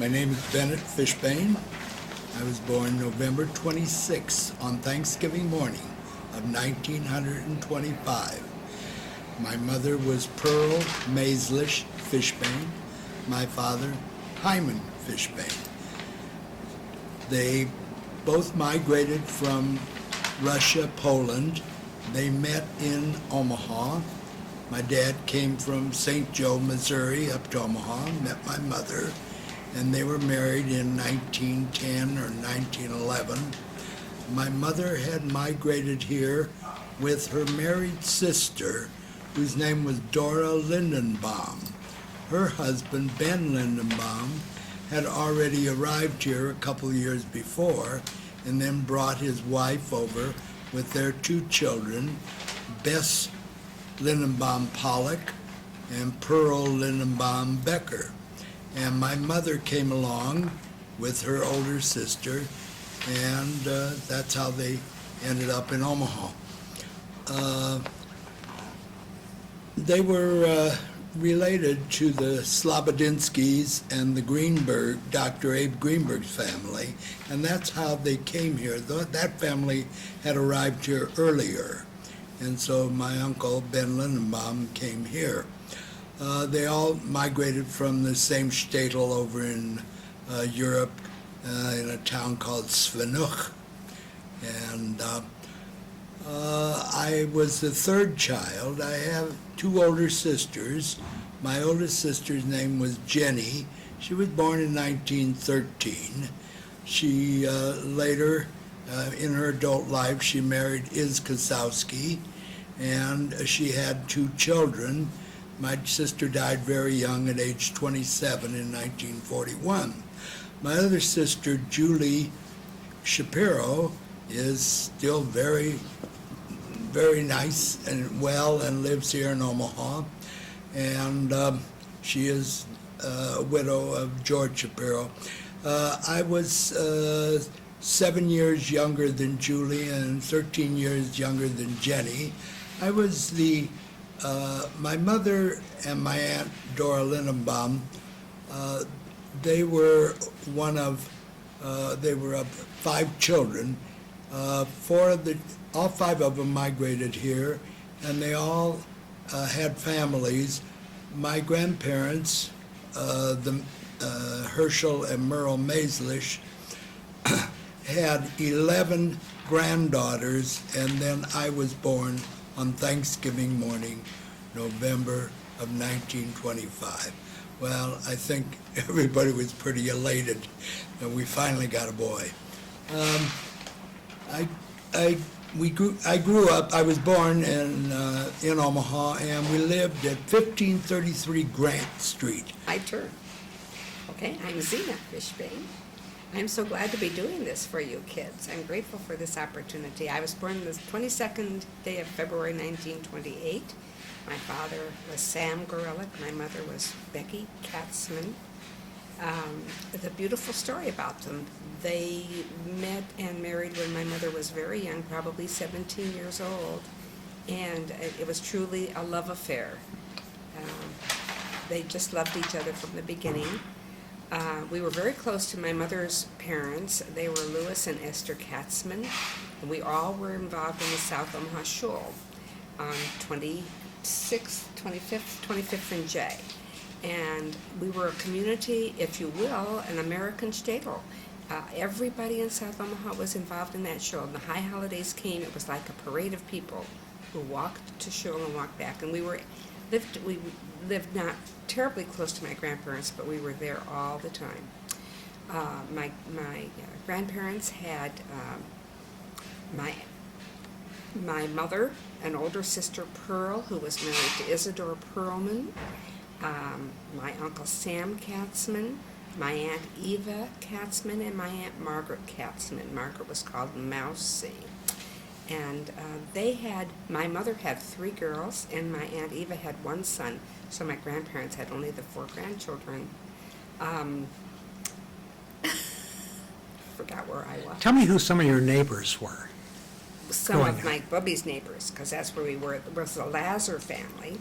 My name is Bennett Fishbain. I was born November 26 on Thanksgiving morning of 1925. My mother was Pearl Maislish Fishbain. My father, Hyman Fishbain. They both migrated from Russia, Poland. They met in Omaha. My dad came from St. Joe, Missouri, up to Omaha, met my mother, and they were married in 1910 or 1911. My mother had migrated here with her married sister, whose name was Dora Lindenbaum. Her husband, Ben Lindenbaum, had already arrived here a couple years before and then brought his wife over with their two children, Bess Lindenbaum Pollock and Pearl Lindenbaum Becker. And my mother came along with her older sister, and that's how they ended up in Omaha. They were related to the Slobodinskys and the Greenberg, Dr. Abe Greenberg's family, and that's how they came here. That family had arrived here earlier, and so my uncle, Ben Lindenbaum, came here. They all migrated from the same shtetl over in Europe, in a town called Svenuk. And I was the third child. I have two older sisters. My oldest sister's name was Jenny. She was born in 1913. She later, in her adult life, she married Iz Kosowski, and she had two children. My sister died very young at age 27 in 1941. My other sister, Julie Shapiro, is still very, very nice and well and lives here in Omaha. And she is a widow of George Shapiro. I was 7 years younger than Julie and 13 years younger than Jenny. I was my mother and my aunt, Dora Lindenbaum, they were of 5 children. All 5 of them migrated here, and they all had families. My grandparents, Herschel and Merle Maislish, had 11 granddaughters, and then I was born on Thanksgiving morning, November of 1925. Well, I think everybody was pretty elated that we finally got a boy. I grew up, I was born in Omaha, and we lived at 1533 Grant Street. My turn. Okay, I'm Zena Fishbain. I'm so glad to be doing this for you kids. I'm grateful for this opportunity. I was born the 22nd day of February 1928. My father was Sam Gorelick. My mother was Becky Katzman. It's a beautiful story about them. They met and married when my mother was very young, probably 17 years old, and it was truly a love affair. They just loved each other from the beginning. We were very close to my mother's parents. They were Louis and Esther Katzman, and we all were involved in the South Omaha Shul on 25th and J. And we were a community, if you will, an American shtetl. Everybody in South Omaha was involved in that shul. When the high holidays came, it was like a parade of people who walked to shul and walked back. And we lived not terribly close to my grandparents, but we were there all the time. My grandparents had my mother, an older sister, Pearl, who was married to Isidore Perlman, my uncle Sam Katzman, my Aunt Eva Katzman, and my Aunt Margaret Katzman. Margaret was called Mousie. And my mother had 3 girls, and my Aunt Eva had 1 son, so my grandparents had only the 4 grandchildren. Forgot where I was. Tell me who some of your neighbors were. Some of my Bubby's neighbors, because that's where we were. It was the Lazar family.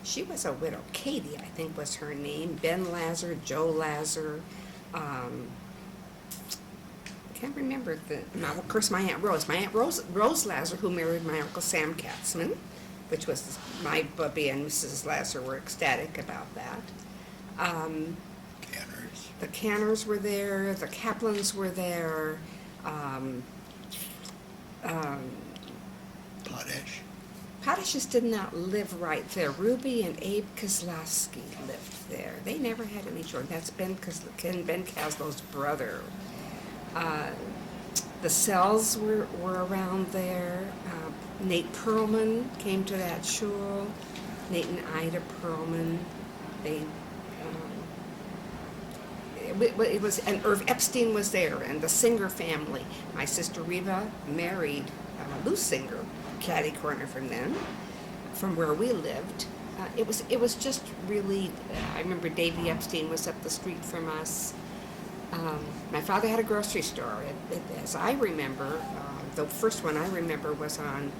She was a widow. Katie, I think, was her name. Ben Lazar, Joe Lazar. Can't remember now, of course, my Aunt Rose. My Aunt Rose Lazar, who married my Uncle Sam Katzman, which was my Bubby and Mrs. Lazar were ecstatic about that. Canners. The Canners were there. The Kaplans were there. Potash. Potashes did not live right there. Ruby and Abe Kozlowski lived there. They never had any children. That's Ben Caslow's brother. The Sells were around there. Nate Perlman came to that shul. Nate and Ida Perlman. They it was, and Irv Epstein was there, and the Singer family. My sister Reva married Lou Singer, catty corner from them, from where we lived. It was just really. I remember Davy Epstein was up the street from us. My father had a grocery store. As I remember, the first one I remember was on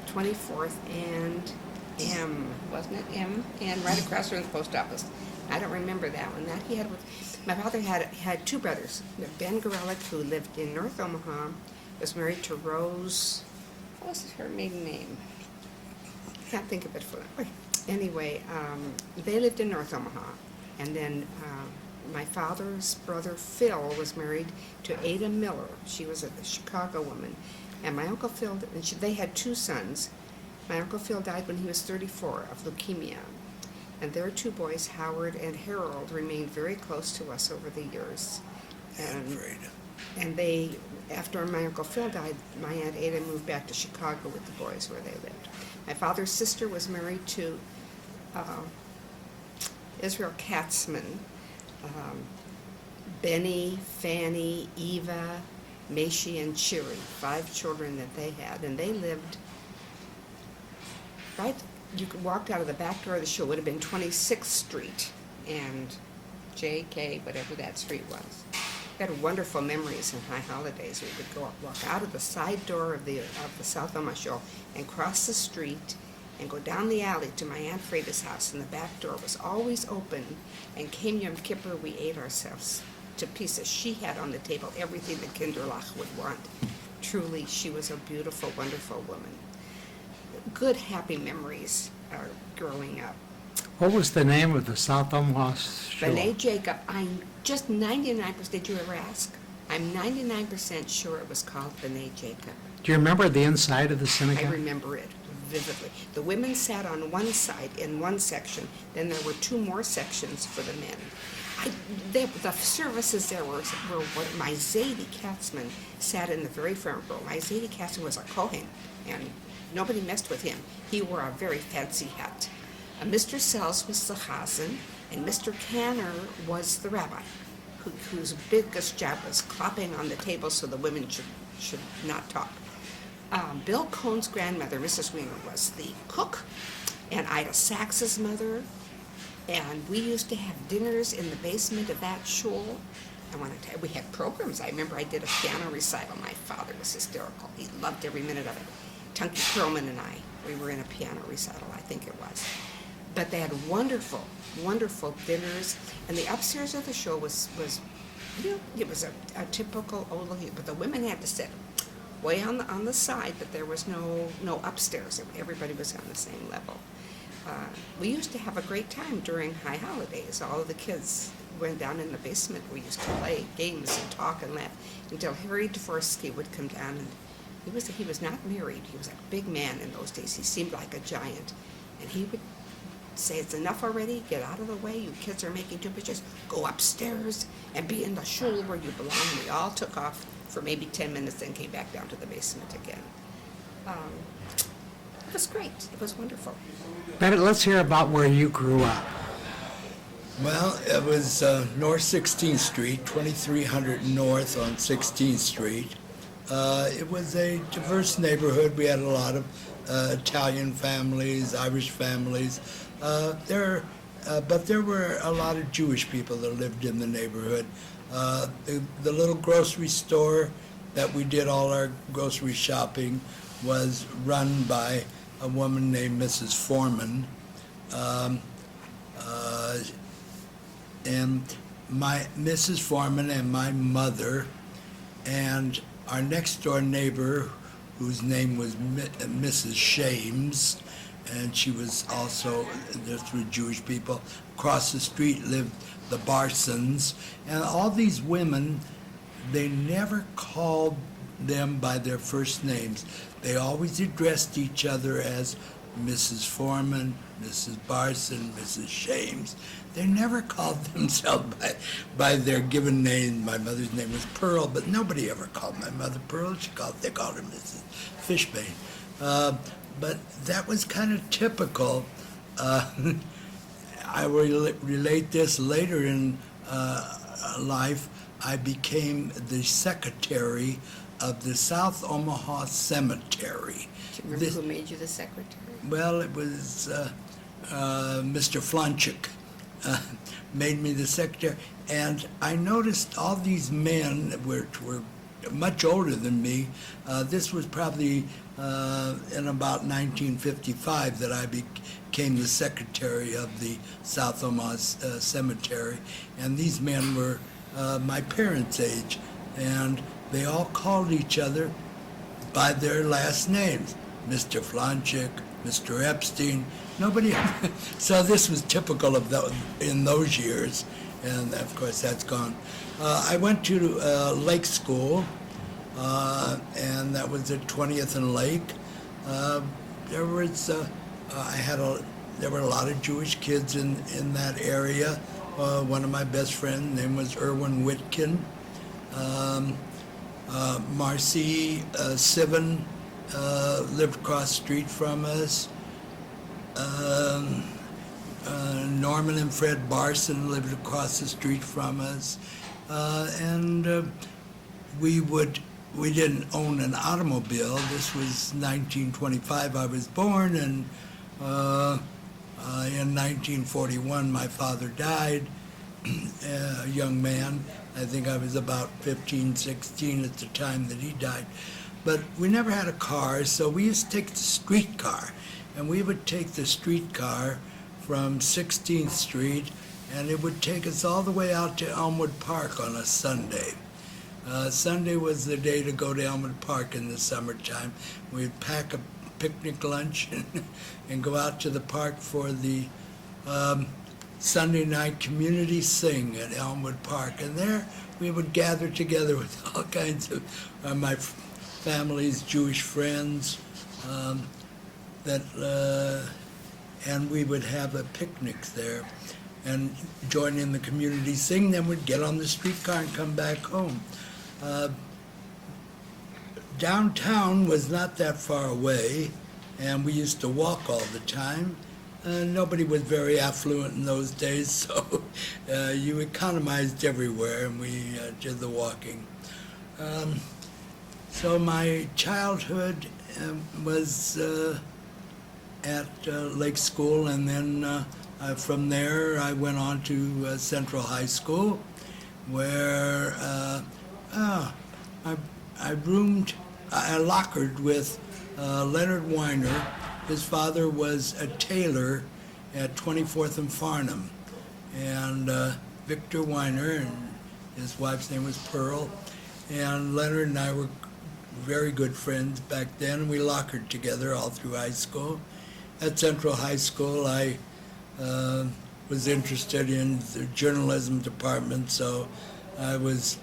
24th and M, wasn't it? M, and right across from the post office. I don't remember that one. My father had two brothers. Ben Gorelick, who lived in North Omaha, was married to Rose. What was her maiden name? Can't think of it for that. Anyway, they lived in North Omaha, and then my father's brother Phil was married to Ada Miller. She was a Chicago woman, and my Uncle Phil. They had two sons. My Uncle Phil died when he was 34 of leukemia. And their two boys, Howard and Harold, remained very close to us over the years. And they, after my Uncle Phil died, my Aunt Ada moved back to Chicago with the boys where they lived. My father's sister was married to Israel Katzman, Benny, Fanny, Eva, Macy, and Chiri, 5 children that they had. And they lived right. You could walk out of the back door of the show, would have been 26th Street and J.K., whatever that street was. We had wonderful memories in High Holidays. We would walk out of the side door of the South Omaha show and cross the street and go down the alley to my Aunt Freda's house, and the back door was always open, and came Yom Kippur, we ate ourselves to pieces. She had on the table everything that Kinderlach would want. Truly, she was a beautiful, wonderful woman. Good, happy memories growing up. What was the name of the South Omaha shul? Bennett Jacob. I'm just 99%. Did you ever ask? I'm 99% sure it was called Bennett Jacob. Do you remember the inside of the I synagogue? remember it vividly. The women sat on one side in one section. Then there were 2 more sections for the men. The services there were what my Zadie Katzman sat in the very front row. My Zadie Katzman was a Kohen, and nobody messed with him. He wore a very fancy hat. Mr. Sells was the Chazan, and Mr. Canner was the rabbi, whose biggest job was clapping on the table so the women should not talk. Bill Cohn's grandmother, Mrs. Wiener, was the cook, and Ida Sachs's mother, and we used to have dinners in the basement of that shul. I want to tell you, we had programs. I remember I did a piano recital. My father was hysterical. He loved every minute of it. Tunky Perlman and I, we were in a piano recital, I think it was. But they had wonderful, wonderful dinners, and the upstairs of the show was it was a typical old, but the women had to sit way on the side, but there was no upstairs. Everybody was on the same level. We used to have a great time during High Holidays. All of the kids went down in the basement. We used to play games and talk and laugh until Harry Dvorsky would come down, and he was not married. He was a big man in those days. He seemed like a giant, and he would say, "It's enough already. Get out of the way. You kids are making too much. Just go upstairs and be in the shul where you belong." We all took off for maybe 10 minutes, then came back down to the basement again. It was great. It was wonderful. Bennett, let's hear about where you grew up. Well, it was North 16th Street, 2300 North on 16th Street. It was a diverse neighborhood. We had a lot of Italian families, Irish families. But there were a lot of Jewish people that lived in the neighborhood. The little grocery store that we did all our grocery shopping was run by a woman named Mrs. Foreman. Um, uh, and my Mrs. Foreman and my mother and our next door neighbor, whose name was Mrs. Shames, and she was also, just with Jewish people. Across the street lived the Barsons, and all these women, they never called them by their first names. They always addressed each other as Mrs. Foreman, Mrs. Barson, Mrs. Shames. They never called themselves by their given name. My mother's name was Pearl, but nobody ever called my mother Pearl. They called her Mrs. Fishbain. But that was kind of typical. I will relate this later in life. I became the secretary of the South Omaha Cemetery. Do you remember who made you the secretary? Well, it was Mr. Flonchik made me the secretary, and I noticed all these men which were much older than me. This was probably in about 1955 that I became the secretary of the South Omaha Cemetery, and these men were my parents' age, and they all called each other by their last names. Mr. Flonchik, Mr. Epstein, nobody. So this was typical of in those years, and of course that's gone. I went to Lake School, and that was at 20th and Lake. There was there were a lot of Jewish kids in that area. One of my best friends' name was Erwin Whitkin. Marcy Sivan lived across the street from us. Norman and Fred Barson lived across the street from us. And we didn't own an automobile. This was 1925. I was born, and in 1941 my father died, a young man. I think I was about 15, 16 at the time that he died. But we never had a car, so we used to take the streetcar. And we would take the streetcar from 16th Street, and it would take us all the way out to Elmwood Park on a Sunday. Sunday was the day to go to Elmwood Park in the summertime. We'd pack a picnic lunch and go out to the park for the Sunday night community sing at Elmwood Park. And there we would gather together with all kinds of my family's Jewish friends, and we would have a picnic there and join in the community sing. Then we'd get on the streetcar and come back home. Downtown was not that far away, and we used to walk all the time. Nobody was very affluent in those days, so you economized everywhere, and we did the walking. So my childhood was at Lake School, and then from there I went on to Central High School, where I lockered with Leonard Weiner. His father was a tailor at 24th and Farnham, and Victor Weiner, and his wife's name was Pearl, and Leonard and I were very good friends back then, and we lockered together all through high school. At Central High School, I was interested in the journalism department, so I was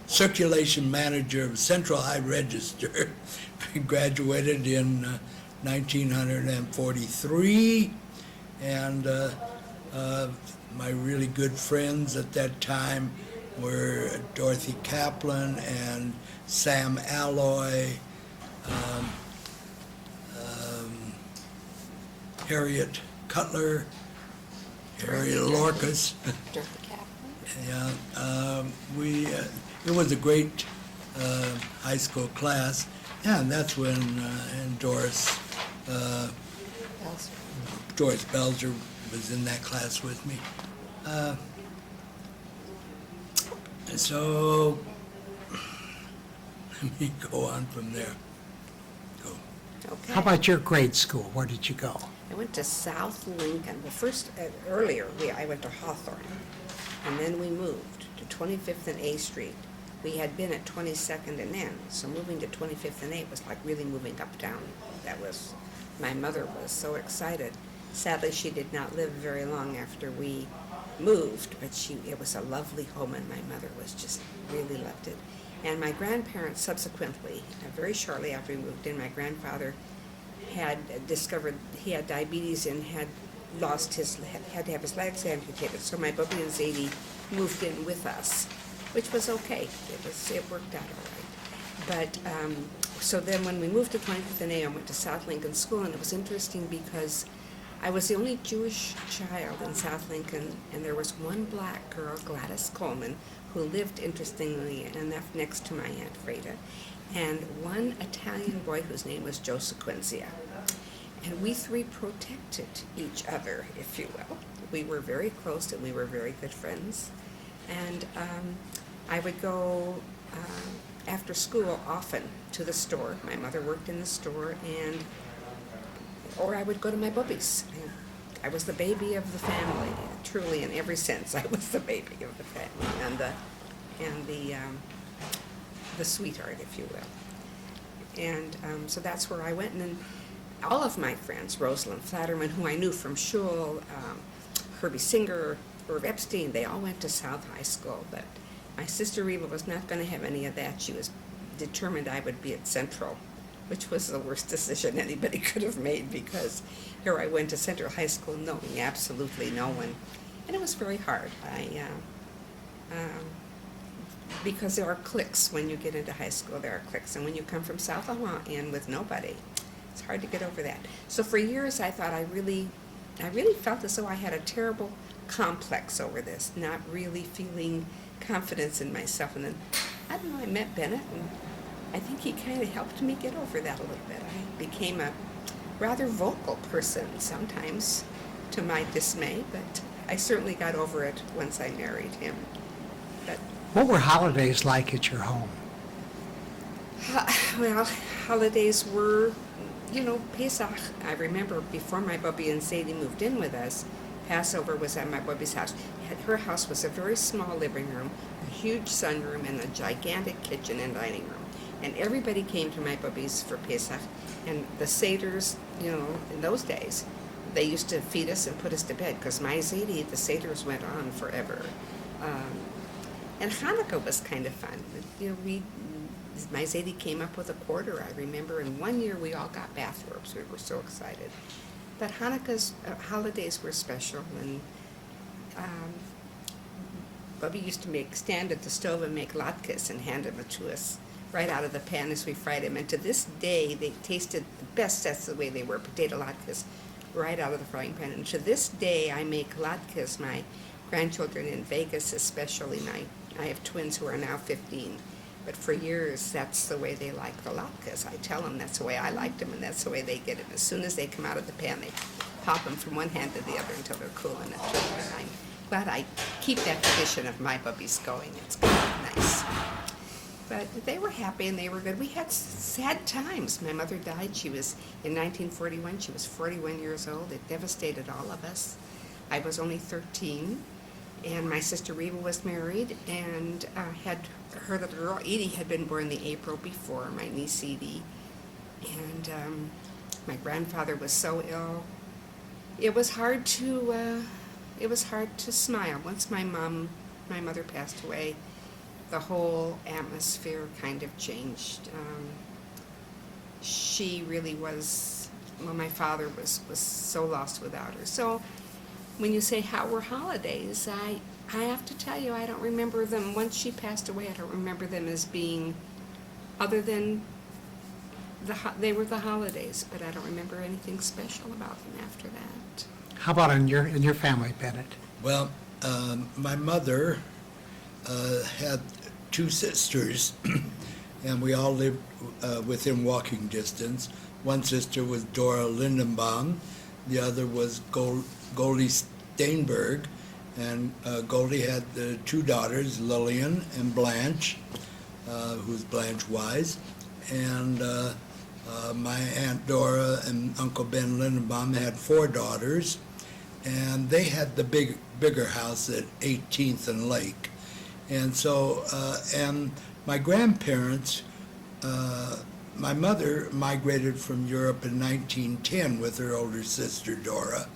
circulation manager of Central High Register. I graduated in 1943, and my really good friends at that time were Dorothy Kaplan and Sam Alloy, Harriet Cutler, Harriet Lorcas. Dorothy Kaplan. Yeah, it was a great high school class. Yeah, and that's when and Doris Belzer was in that class with me. So let me go on from there. Go. Okay. How about your grade school? Where did you go? I went to South Lincoln. Well, first, I went to Hawthorne, and then we moved to 25th and A Street. We had been at 22nd and N, so moving to 25th and A was like really moving uptown. My mother was so excited. Sadly, she did not live very long after we moved, but it was a lovely home, and my mother was just really loved it. And my grandparents subsequently, very shortly after we moved in, my grandfather had discovered he had diabetes and had had to have his legs amputated. So my Bubby and Zadie moved in with us, which was okay. It worked out all right. But so then when we moved to 25th and A, I went to South Lincoln School, and it was interesting because I was the only Jewish child in South Lincoln, and there was one black girl, Gladys Coleman, who lived, interestingly enough, next to my Aunt Freda, and one Italian boy whose name was Joe Sequenzia. And we three protected each other, if you will. We were very close, and we were very good friends. And I would go after school often to the store. My mother worked in the store, or I would go to my bubbies. I was the baby of the family, truly in every sense. I was the baby of the family and the sweetheart, if you will. And so that's where I went. And then all of my friends, Rosalind Flatterman, who I knew from Shul, Herbie Singer, Irv Epstein, they all went to South High School. But my sister Reba was not going to have any of that. She was determined I would be at Central, which was the worst decision anybody could have made, because here I went to Central High School knowing absolutely no one. And it was very hard. Because there are cliques when you get into high school, there are cliques. And when you come from South Ohio with nobody, it's hard to get over that. So for years I thought I really felt as though I had a terrible complex over this, not really feeling confidence in myself. And then, I don't know, I met Bennett, and I think he kind of helped me get over that a little bit. I became a rather vocal person sometimes, to my dismay, but I certainly got over it once I married him. But What were holidays like at your home? well, holidays were, Pesach. I remember before my Bubby and Sadie moved in with us, Passover was at my Bubby's house. Her house was a very small living room, a huge sunroom, and a gigantic kitchen and dining room. And everybody came to my Bubby's for Pesach. And the Seders, in those days, they used to feed us and put us to bed, because my Zadie, the Seders went on forever. And Hanukkah was kind of fun. My Zadie came up with a quarter, I remember, and one year we all got bathrobes. We were so excited. But Hanukkah's holidays were special, and Bubby used to stand at the stove and make latkes and hand them to us right out of the pan as we fried them. And to this day, they tasted the best. That's the way they were, potato latkes, right out of the frying pan. And to this day, I make latkes. My grandchildren in Vegas especially, and I have twins who are now 15. But for years, that's the way they like the latkes. I tell them that's the way I liked them, and that's the way they get it. As soon as they come out of the pan, they pop them from one hand to the other until they're cool, and I'm glad I keep that tradition of my bubbies going. It's kind of nice. But they were happy and they were good. We had sad times. My mother died. In 1941. She was 41 years old. It devastated all of us. I was only 13. And my sister Reba was married and had her little girl, Edie, had been born the April before, my niece Edie. And my grandfather was so ill. It was hard to smile. Once my mother passed away, the whole atmosphere kind of changed. She really was, my father was so lost without her. So when you say how were holidays, I have to tell you, I don't remember them. Once she passed away, I don't remember them as being, other than they were the holidays, but I don't remember anything special about them after that. How about in your family, Bennett? Well, my mother had two sisters, and we all lived within walking distance. One sister was Dora Lindenbaum, the other was Goldie Steinberg, and Goldie had two daughters, Lillian and Blanche, who's Blanche Wise, and My Aunt Dora and Uncle Ben Lindenbaum had 4 daughters, and they had the bigger house at 18th and Lake. And so, and my grandparents, my mother migrated from Europe in 1910 with her older sister Dora,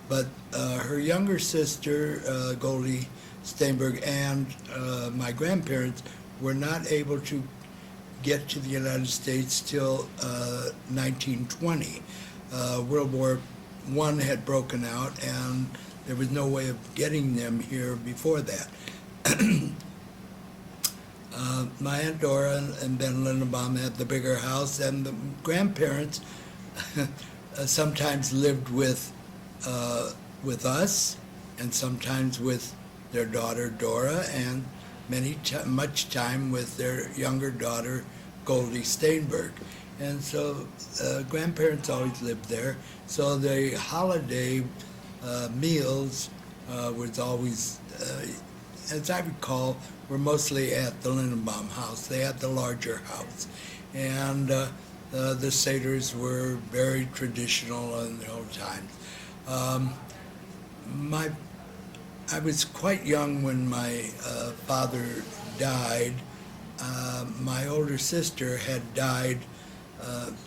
but her younger sister, Goldie Steinberg, and my grandparents were not able to get to the United States till 1920. World War I had broken out, and there was no way of getting them here before that. My Aunt Dora and Ben Lindenbaum had the bigger house, and the grandparents sometimes lived with us, and sometimes with their daughter Dora, and much time with their younger daughter Goldie Steinberg. And so grandparents always lived there. So the holiday meals was always, as I recall, were mostly at the Lindenbaum house. They had the larger house. And the Seders were very traditional in the old times. I was quite young when my father died. My older sister had died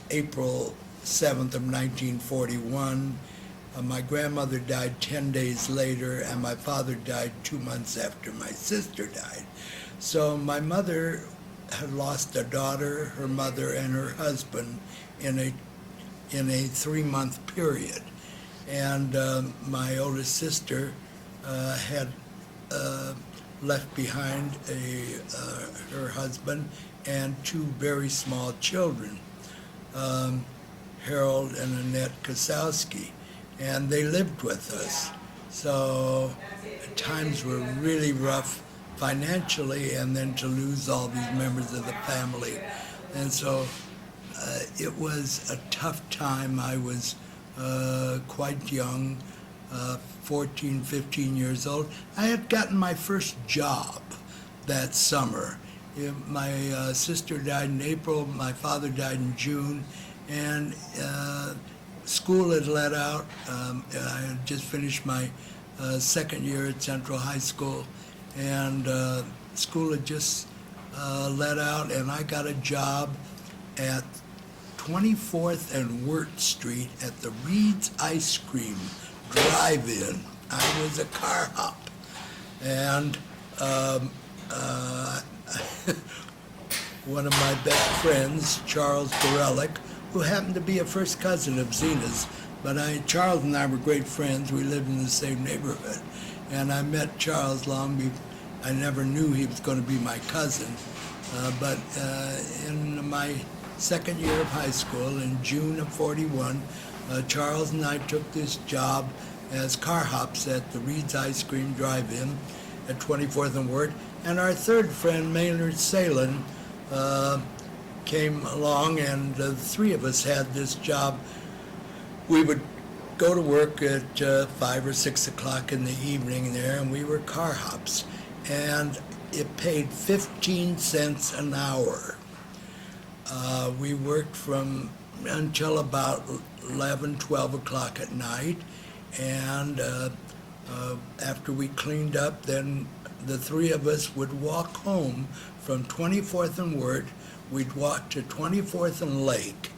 April 7th of 1941. My grandmother died 10 days later, and my father died 2 months after my sister died. So my mother had lost a daughter, her mother, and her husband in a 3-month period. And my oldest sister had left behind her husband and 2 very small children, Harold and Annette Kosowski, and they lived with us. So times were really rough financially, and then to lose all these members of the family. And so it was a tough time. I was quite young, 14, 15 years old. I had gotten my first job that summer. My sister died in April, my father died in June, and school had let out. I had just finished my second year at Central High School, and school had just let out, and I got a job at 24th and Wirt Street at the Reed's Ice Cream Drive-In. I was a car hop, and one of my best friends, Charles Gorelick, who happened to be a first cousin of Zena's, but Charles and I were great friends. We lived in the same neighborhood, and I met Charles long before. I never knew he was going to be my cousin, but in my second year of high school, in June of '41, Charles and I took this job as car hops at the Reed's Ice Cream Drive-In at 24th and Wirt, and our third friend, Maynard Salin, came along, and the 3 of us had this job. We would go to work at 5 or 6 o'clock in the evening there, and we were car hops, and it paid 15 cents an hour. We worked from until about 11, 12 o'clock at night, and after we cleaned up, then the 3 of us would walk home from 24th and Wirt. We'd walk to 24th and Lake.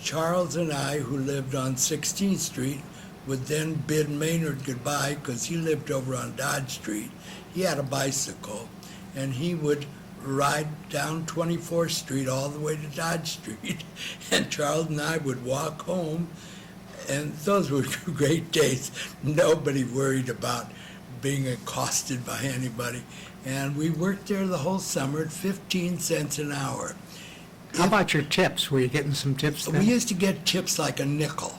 Charles and I, who lived on 16th Street, would then bid Maynard goodbye because he lived over on Dodge Street. He had a bicycle, and he would ride down 24th Street all the way to Dodge Street, and Charles and I would walk home, and those were great days. Nobody worried about being accosted by anybody, and we worked there the whole summer at 15 cents an hour. How about your tips? Were you getting some tips then? We used to get tips like a nickel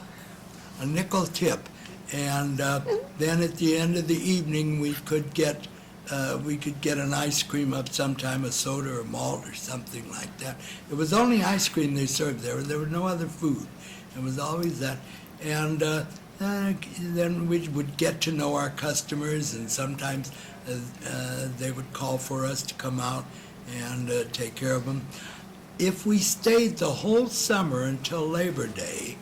tip, and then at the end of the evening we could get an ice cream of some time, a soda or malt or something like that. It was only ice cream they served there. There was no other food. It was always that. And then we would get to know our customers, and sometimes they would call for us to come out and take care of them. if we stayed the whole summer until Labor Day,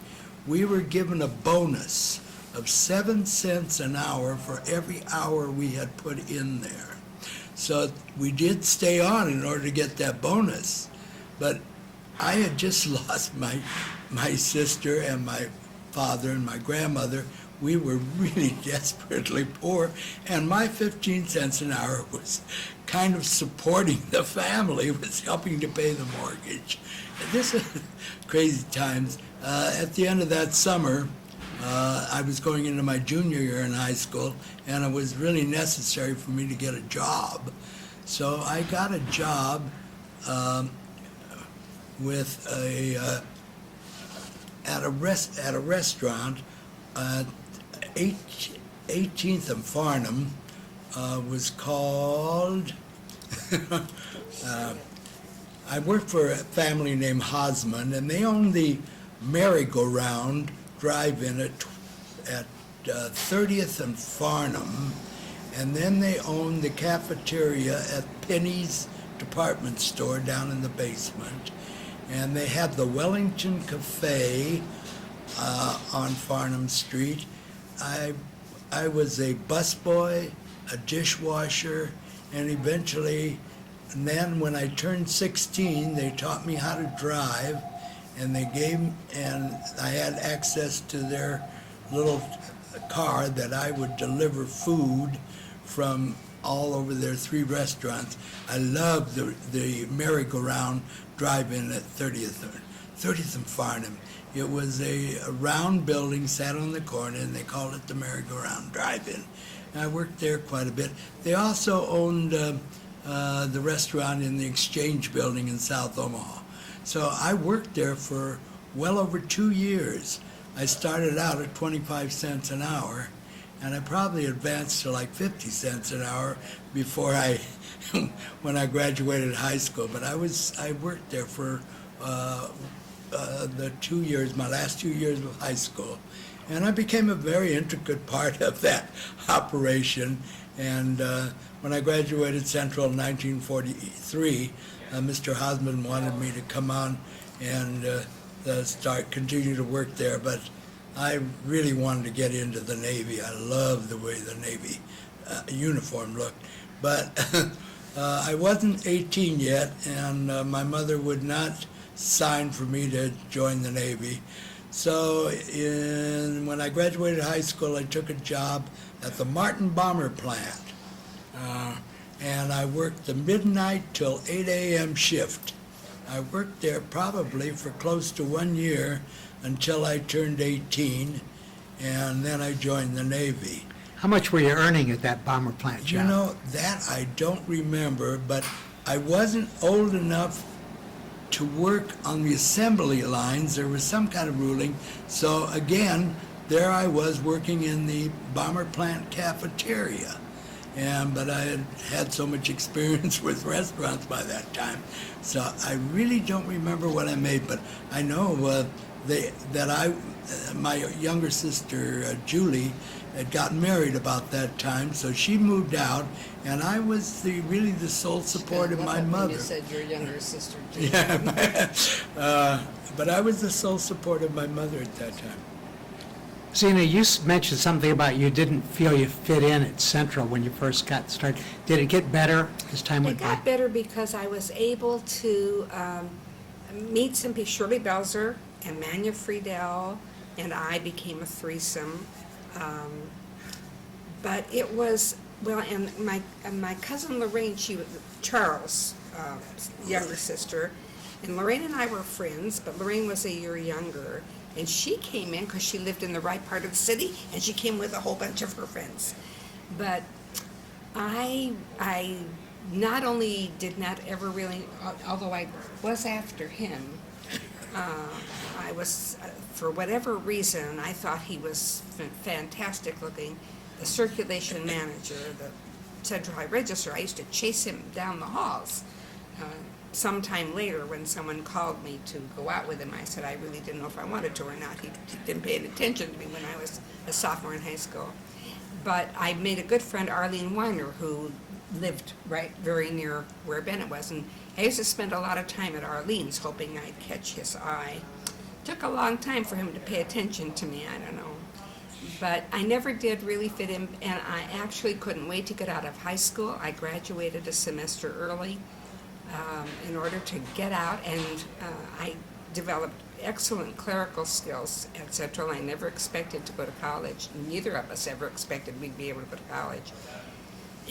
we were given a bonus of 7 cents an hour for every hour we had put in there. So we did stay on in order to get that bonus, but I had just lost my sister and my father and my grandmother. We were really desperately poor, and my 15 cents an hour was kind of supporting the family, was helping to pay the mortgage. This is crazy times. At the end of that summer, I was going into my junior year in high school, and it was really necessary for me to get a job. So I got a job with at a restaurant, 18th and Farnham, was called. I worked for a family named Hosman, and they owned the merry-go-round drive-in at 30th and Farnham, and then they owned the cafeteria at Penny's department store down in the basement, and they had the Wellington Cafe on Farnham Street. I was a busboy, a dishwasher, and eventually, and then when I turned 16, they taught me how to drive, and I had access to their little car that I would deliver food from all over their 3 restaurants. I loved the merry-go-round drive-in at 30th and Farnham. It was a round building, sat on the corner, and they called it the merry-go-round drive-in. And I worked there quite a bit. They also owned the restaurant in the Exchange Building in South Omaha. So I worked there for well over 2 years. I started out at 25 cents an hour, and I probably advanced to like 50 cents an hour before when I graduated high school. But I worked there for the 2 years, my last 2 years of high school. And I became a very intricate part of that operation. And when I graduated Central in 1943, Mr. Hosman wanted me to come on and continue to work there. But I really wanted to get into the Navy. I loved the way the Navy uniform looked. But I wasn't 18 yet, and my mother would not sign for me to join the Navy. So when I graduated high school, I took a job at the Martin Bomber Plant. And I worked the midnight till 8 a.m. shift. I worked there probably for close to 1 year until I turned 18, and then I joined the Navy. How much were you earning at that bomber plant job? You know, that I don't remember, but I wasn't old enough to work on the assembly lines. There was some kind of ruling. So again, there I was working in the bomber plant cafeteria. But I had so much experience with restaurants by that time. So I really don't remember what I made, but I know my younger sister, Julie, had gotten married about that time, so she moved out, and I was really the sole support of my mother. You said your younger sister, too. Yeah, but I was the sole support of my mother at that time. Zena, you mentioned something about you didn't feel you fit in at Central when you first got started. Did it get better as time went by? It got better because I was able to meet some people. Shirley Belzer and Manya Friedel and I became a threesome. But it was, well, and my cousin Lorraine, she was Charles' younger sister, and Lorraine and I were friends, but Lorraine was a year younger. And she came in because she lived in the right part of the city, and she came with a whole bunch of her friends. But I not only did not ever really, although I was after him, I was, for whatever reason, I thought he was fantastic looking. The circulation manager, the Central High Register, I used to chase him down the halls. Sometime later, when someone called me to go out with him, I said I really didn't know if I wanted to or not. He didn't pay any attention to me when I was a sophomore in high school. But I made a good friend, Arlene Weiner, who lived right very near where Bennett was, and I used to spend a lot of time at Arlene's hoping I'd catch his eye. Took a long time for him to pay attention to me, I don't know. But I never did really fit in, and I actually couldn't wait to get out of high school. I graduated a semester early in order to get out, and I developed excellent clerical skills at Central. I never expected to go to college. Neither of us ever expected we'd be able to go to college.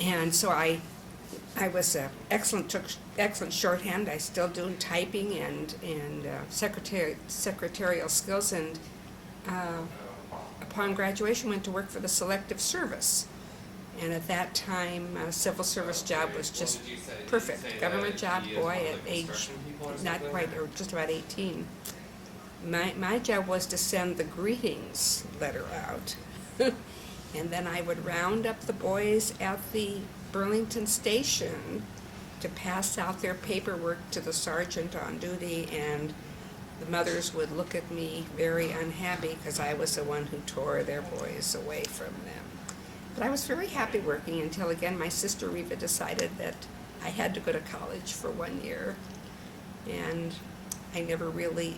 And so I was took excellent shorthand. I still do typing and secretarial skills, and upon graduation went to work for the Selective Service. And at that time, a civil service job was just perfect. Government job, boy, at age not quite, or just about 18. My job was to send the greetings letter out. And then I would round up the boys at the Burlington station to pass out their paperwork to the sergeant on duty, and the mothers would look at me very unhappy because I was the one who tore their boys away from them. But I was very happy working until, again, my sister Reva decided that I had to go to college for 1 year, and I never really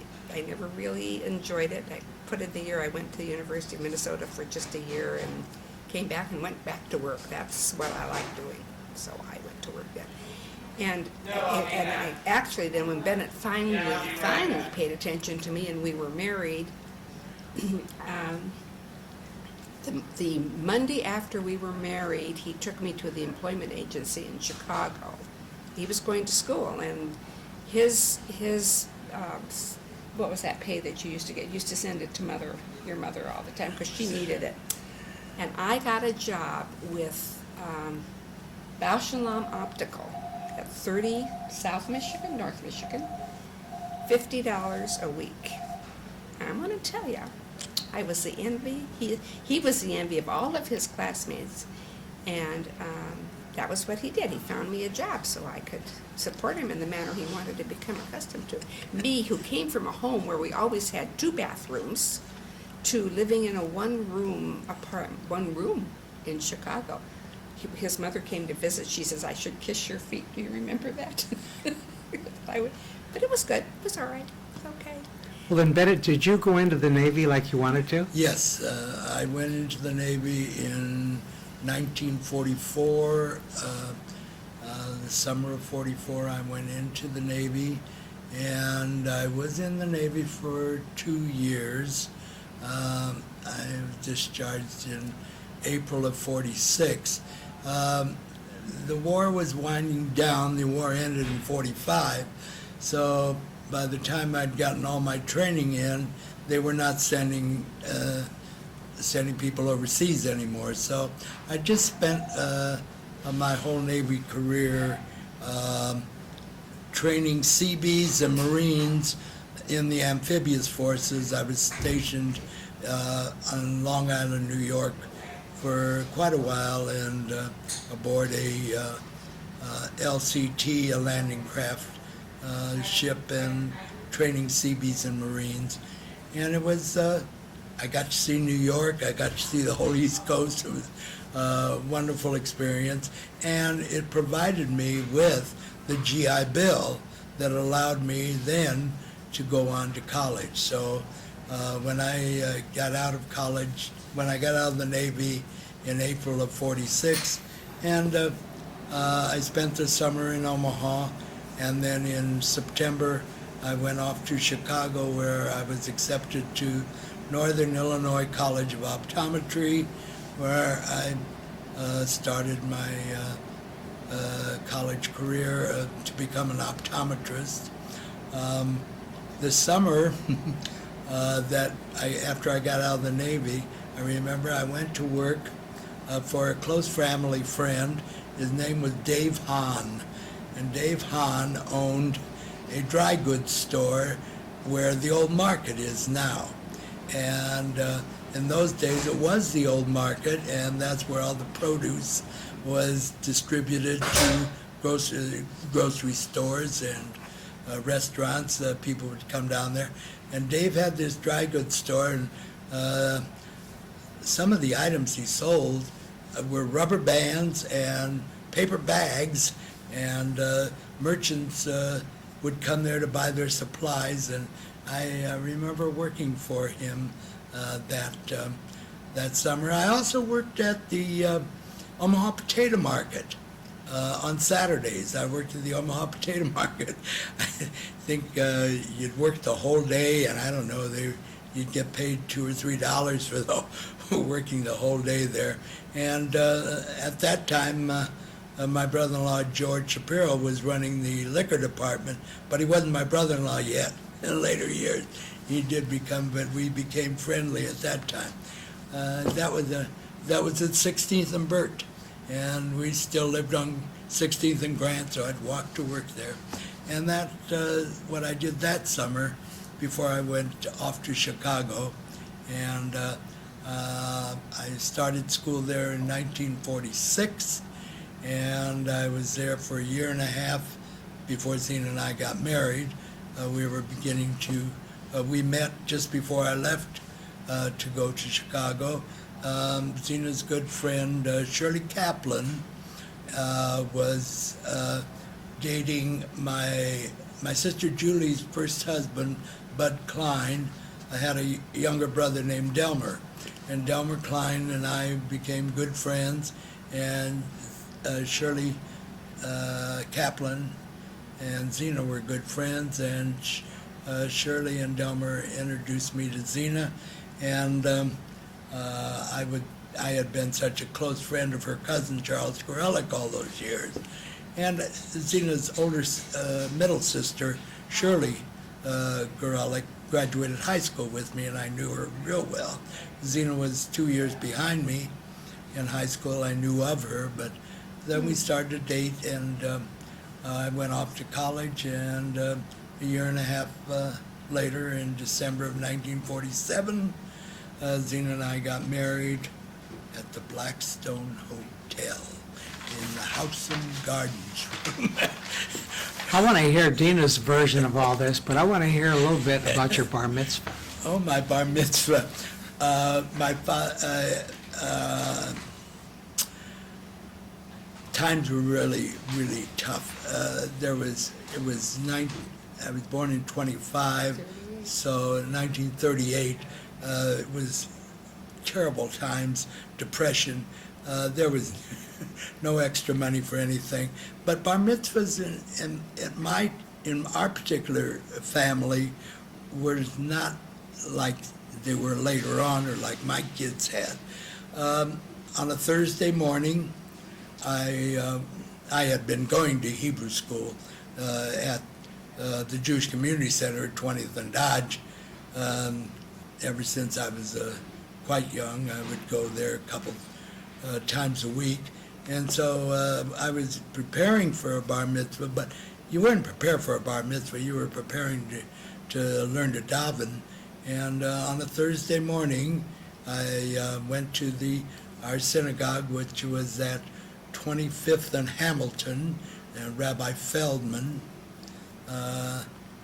enjoyed it. I put in the year I went to the University of Minnesota for just a year and came back and went back to work. That's what I like doing, so I went to work then. And I actually then, when Bennett finally paid attention to me and we were married, the Monday after we were married, he took me to the employment agency in Chicago. He was going to school, and his what was that pay that you used to get? You used to send it to your mother all the time because she needed it. And I got a job with Bausch & Lomb Optical at 30 South Michigan, North Michigan, $50 a week. And I'm going to tell you, I was the envy. He was the envy of all of his classmates, and that was what he did. He found me a job so I could support him in the manner he wanted to become accustomed to. Me, who came from a home where we always had 2 bathrooms, to living in a one-room in Chicago. His mother came to visit. She says, "I should kiss your feet." Do you remember that? But it was good. It was all right. It was okay. Well, then, Bennett, did you go into the Navy like you wanted to? Yes, I went into the Navy in 1944. The summer of 44, I went into the Navy, and I was in the Navy for 2 years. I was discharged in April of 46. The war was winding down. The war ended in 45. So by the time I'd gotten all my training in, they were not sending people overseas anymore. So I just spent my whole Navy career training Seabees and Marines in the amphibious forces. I was stationed on Long Island, New York for quite a while, and aboard a LCT, a landing craft ship, and training Seabees and Marines. And it was, I got to see New York, I got to see the whole East Coast. It was a wonderful experience, and it provided me with the GI Bill that allowed me then to go on to college. So when I got out of college, when I got out of the Navy in April of 46, and I spent the summer in Omaha, and then in September I went off to Chicago, where I was accepted to Northern Illinois College of Optometry, where I started my college career to become an optometrist. This summer, after I got out of the Navy, I remember I went to work for a close family friend. His name was Dave Hahn, and Dave Hahn owned a dry goods store where the old market is now. And in those days, it was the old market, and that's where all the produce was distributed to grocery stores and restaurants. People would come down there. And Dave had this dry goods store, and some of the items he sold were rubber bands and paper bags, and merchants would come there to buy their supplies, and I remember working for him that summer. I also worked at the Omaha Potato Market on Saturdays. I worked at the Omaha Potato Market. I think you'd work the whole day, and I don't know, you'd get paid $2 or $3 for working the whole day there. And at that time, my brother-in-law, George Shapiro, was running the liquor department, but he wasn't my brother-in-law yet. In later years, he did become, but we became friendly at that time. That was at 16th and Burt, and we still lived on 16th and Grant, so I'd walk to work there. And that what I did that summer before I went off to Chicago, and I started school there in 1946, and I was there for a year and a half before Zena and I got married. We were beginning to, we met just before I left to go to Chicago. Zena's good friend, Shirley Kaplan, was dating my sister Julie's first husband, Bud Klein. I had a younger brother named Delmer, and Delmer Klein and I became good friends, and Shirley Kaplan and Zena were good friends, and Shirley and Delmer introduced me to Zena, and I had been such a close friend of her cousin Charles Gorelick all those years, and Zena's older middle sister Shirley Gorelick graduated high school with me, and I knew her real well. Zena was 2 years behind me in high school. I knew of her, but then we started to date, and I went off to college, and a year and a half later, in December of 1947, Zena and I got married at the Blackstone Hotel in the House and Gardens room. I want to hear Dina's version of all this, but I want to hear a little bit about your bar mitzvah. Oh, my bar mitzvah. Times were really, really tough. I was born in 25, so in 1938, it was terrible times, depression. There was no extra money for anything. But bar mitzvahs in our particular family were not like they were later on, or like my kids had. On a Thursday morning, I had been going to Hebrew school at the Jewish Community Center at 20th and Dodge. Ever since I was quite young, I would go there a couple times a week. And so I was preparing for a bar mitzvah, but you weren't prepared for a bar mitzvah. You were preparing to learn to daven. And on a Thursday morning, I went to our synagogue, which was at 25th and Hamilton, and Rabbi Feldman,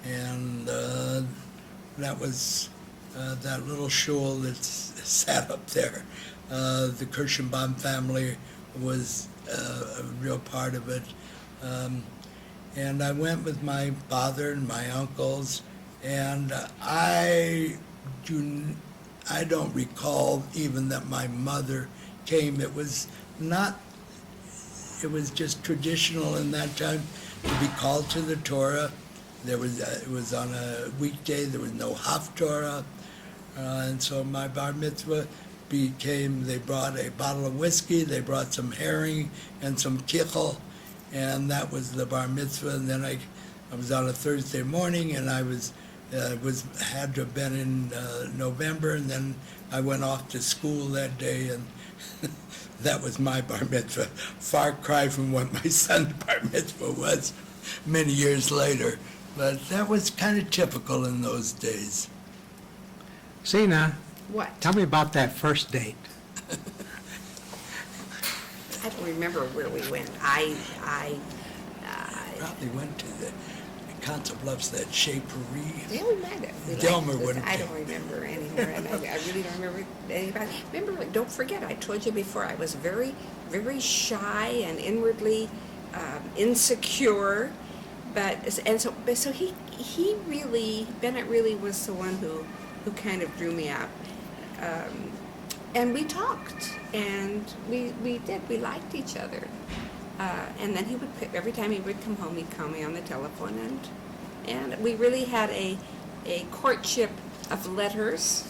and that was that little shul that's sat up there. The Kirschenbaum family was a real part of it. And I went with my father and my uncles, and I don't recall even that my mother came. It was just traditional in that time to be called to the Torah. It was on a weekday. There was no Haftorah, and so my bar mitzvah they brought a bottle of whiskey, they brought some herring and some kichel, and that was the bar mitzvah. And then I was on a Thursday morning, and I had to have been in November, and then I went off to school that day, and that was my bar mitzvah. Far cry from what my son's bar mitzvah was many years later, but that was kind of typical in those days. Zena, What? tell me about that first date. I don't remember where we went. Probably went to the Council Bluffs, that Shapery. Yeah, we might have. We Delmer liked it. wouldn't I be. don't remember anymore, and I really don't remember anybody. Remember, don't forget, I told you before, I was very, very shy and inwardly insecure. So he really, Bennett really was the one who kind of drew me out. And we talked, and we liked each other. And then every time he would come home, he'd call me on the telephone, and we really had a courtship of letters.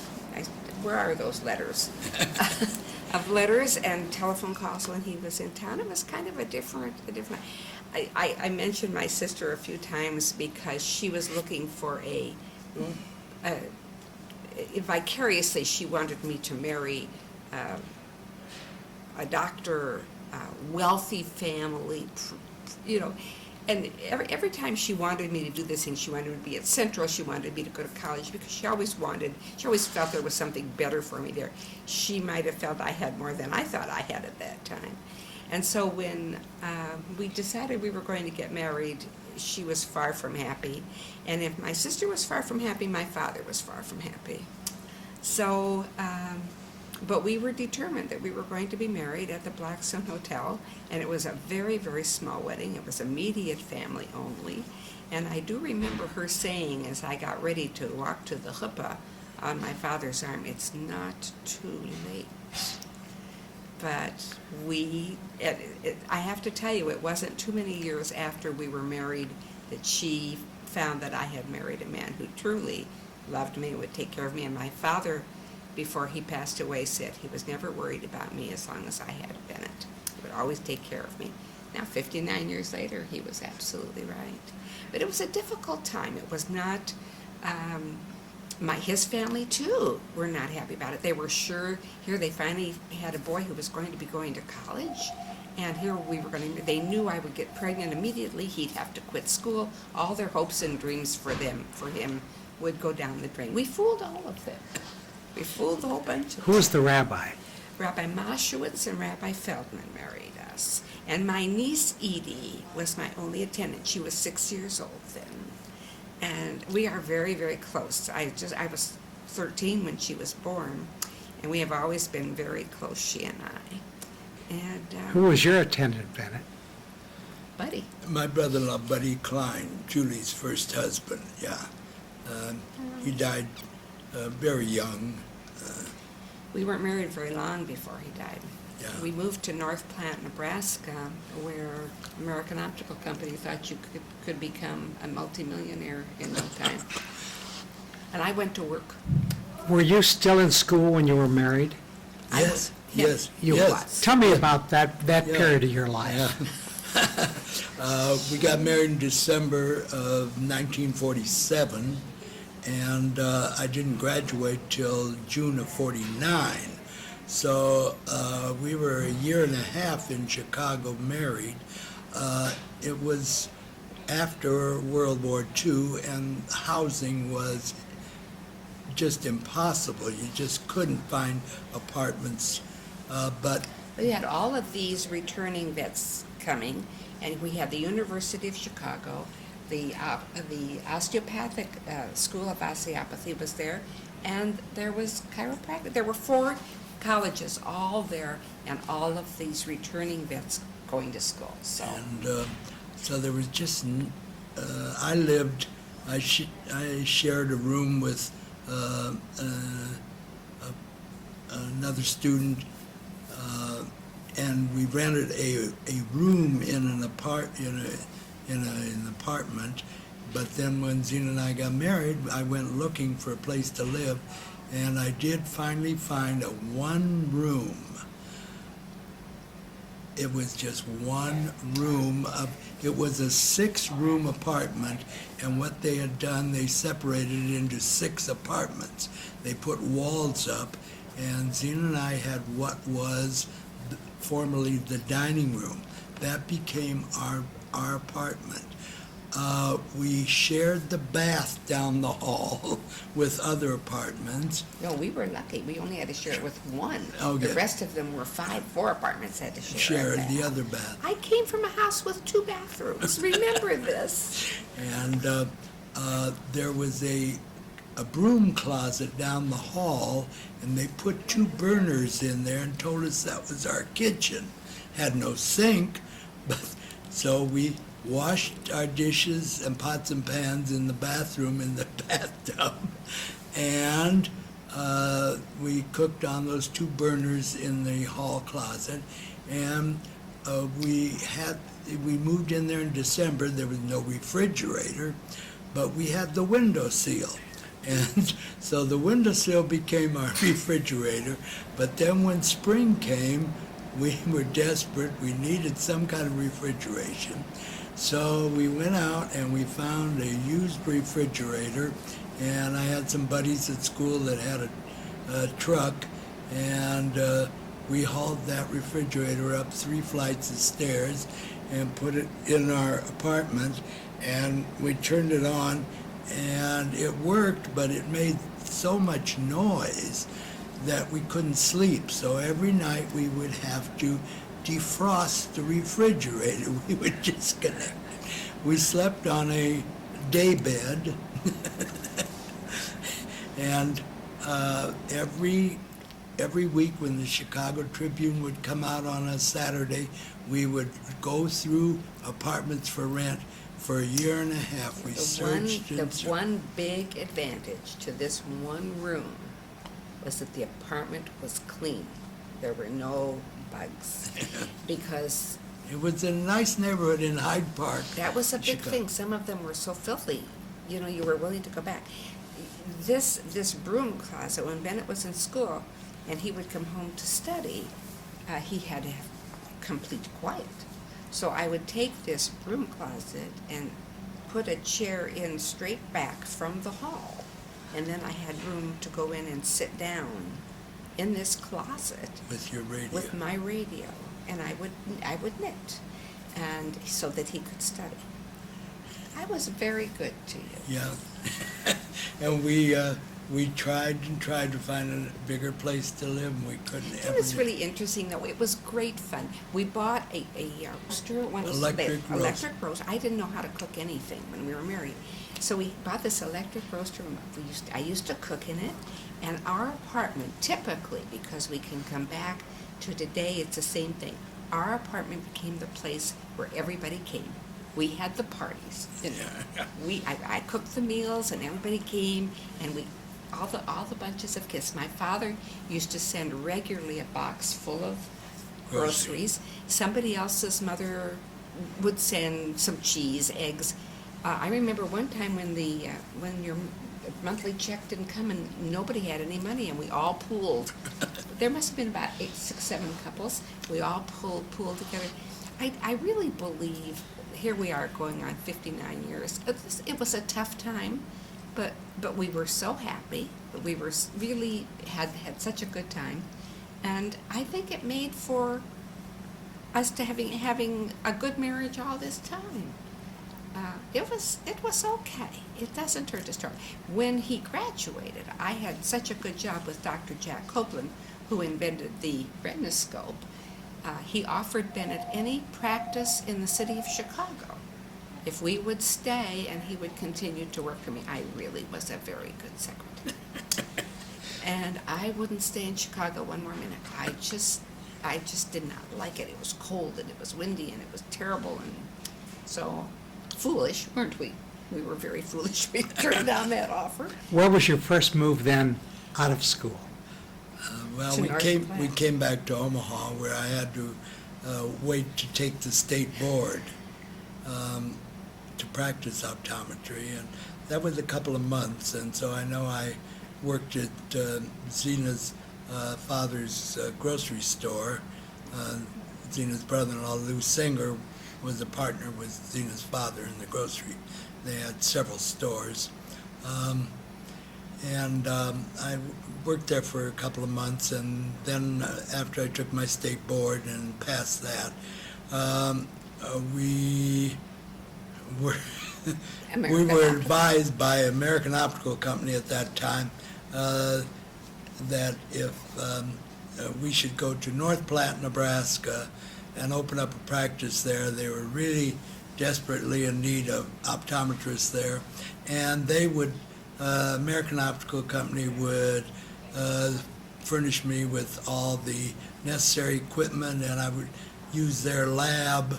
Where are those letters? Of letters and telephone calls when he was in town. It was kind of a different. I mentioned my sister a few times because she was looking for vicariously, she wanted me to marry a doctor, wealthy family, and every time she wanted me to do this thing, she wanted me to be at Central, she wanted me to go to college, because she always felt there was something better for me there. She might have felt I had more than I thought I had at that time. And so when we decided we were going to get married, she was far from happy. And if my sister was far from happy, my father was far from happy. So, but we were determined that we were going to be married at the Blackstone Hotel, and it was a very, very small wedding. It was immediate family only. And I do remember her saying, as I got ready to walk to the chuppah on my father's arm, "It's not too late." But I have to tell you, it wasn't too many years after we were married that she found that I had married a man who truly loved me, would take care of me. And my father, before he passed away, said he was never worried about me as long as I had Bennett. He would always take care of me. Now, 59 years later, he was absolutely right. But it was a difficult time. It was not... his family too were not happy about it. They were sure, here they finally had a boy who was going to be going to college, and here they knew I would get pregnant immediately, he'd have to quit school, all their hopes and dreams for him would go down the drain. We fooled all of them. We fooled the whole bunch of them. Who was the rabbi? Rabbi Moshowitz and Rabbi Feldman married us. And my niece Edie was my only attendant. She was 6 years old then. And we are very, very close. I was 13 when she was born, and we have always been very close, she and I. And Who was your attendant, Bennett? Buddy. My brother-in-law, Buddy Klein, Julie's first husband, yeah. He died very young. We weren't married very long before he died. Yeah. We moved to North Platte, Nebraska, where American Optical Company thought you could become a multimillionaire in no time. And I went to work. Were you still in school when you were married? Yes, yes, You yes. was. Tell me about that Yeah. period of your life. Yeah. We got married in December of 1947, and I didn't graduate till June of 49. So we were a year and a half in Chicago married. It was after World War II, and housing was just impossible. You just couldn't find apartments. But We had all of these returning vets coming, and we had the University of Chicago, the osteopathic School of Osteopathy was there, and there was chiropractic. There were 4 colleges all there, and all of these returning vets going to school. So so there was just, I shared a room with another student, and we rented a room in an apartment. But then when Zena and I got married, I went looking for a place to live, and I did finally find a 1 room. It was just 1 room. It was a 6-room apartment, and what they had done, they separated it into 6 apartments. They put walls up, and Zena and I had what was formerly the dining room. That became our apartment. We shared the bath down the hall with other apartments. No, we were lucky. We only had to share it with one. Okay. The rest of them were four apartments had to share Share a bath. the other bath. I came from a house with 2 bathrooms. Remember this? And there was a broom closet down the hall, and they put 2 burners in there and told us that was our kitchen. Had no sink, but so we washed our dishes and pots and pans in the bathroom in the bathtub, and we cooked on those 2 burners in the hall closet. And we moved in there in December. There was no refrigerator, but we had the windowsill. And so the windowsill became our refrigerator. But then when spring came, we were desperate. We needed some kind of refrigeration. So we went out and we found a used refrigerator. And I had some buddies at school that had a truck. And we hauled that refrigerator up 3 flights of stairs and put it in our apartment. And we turned it on, and it worked, but it made so much noise that we couldn't sleep. So every night we would have to defrost the refrigerator. We would disconnect it. We slept on a day bed, and every week when the Chicago Tribune would come out on a Saturday, we would go through apartments for rent. For a year and a half, we searched and The one big advantage to this one room was that the apartment was clean. There were no bugs. Because It was a nice neighborhood in Hyde Park. that was a big Chicago. thing. Some of them were so filthy, you were willing to go back. This broom closet, when Bennett was in school and he would come home to study, he had to have complete quiet. So I would take this broom closet and put a chair in straight back from the hall. And then I had room to go in and sit down in this closet With your radio. with my radio. And I would knit, and so that he could study. I was very good to you. Yeah. And we tried to find a bigger place to live, and we couldn't It ever. was really interesting, though. It was great fun. We bought a roaster. Electric roaster. I didn't know how to cook anything when we were married. So we bought this electric roaster. I used to cook in it. And our apartment, typically, because we can come back to today, it's the same thing. Our apartment became the place where everybody came. We had the parties. I cooked the meals, and everybody came, and all the bunches of kids. My father used to send regularly a box full of groceries. Somebody else's mother would send some cheese, eggs. I remember one time when your monthly check didn't come and nobody had any money, and we all pooled. There must have been about 8, 6, 7 couples. We all pooled together. I really believe, here we are going on 59 years. It was a tough time, but we were so happy. We were really had such a good time, and I think it made for us to having a good marriage all this time. It was okay. It doesn't hurt to start. When he graduated, I had such a good job with Dr. Jack Copeland, who invented the retinoscope. He offered Bennett any practice in the city of Chicago if we would stay, and he would continue to work for me. I really was a very good secretary. And I wouldn't stay in Chicago one more minute. I just did not like it. It was cold, and it was windy, and it was terrible, and so foolish, weren't we? We were very foolish. We turned down that offer. Where was your first move then out of school? Well, To we North came back to Omaha, where I had to wait to take the state board to practice optometry, and that was a couple of months. And so I know I worked at Zena's father's grocery store. Zena's brother-in-law, Lou Singer, was a partner with Zena's father in the grocery. They had several stores. And I worked there for a couple of months, and then after I took my state board and passed that, we were We American were Optical. advised by American Optical Company at that time that if we should go to North Platte, Nebraska, and open up a practice there. They were really desperately in need of optometrists there, and they would, American Optical Company would furnish me with all the necessary equipment, and I would use their lab,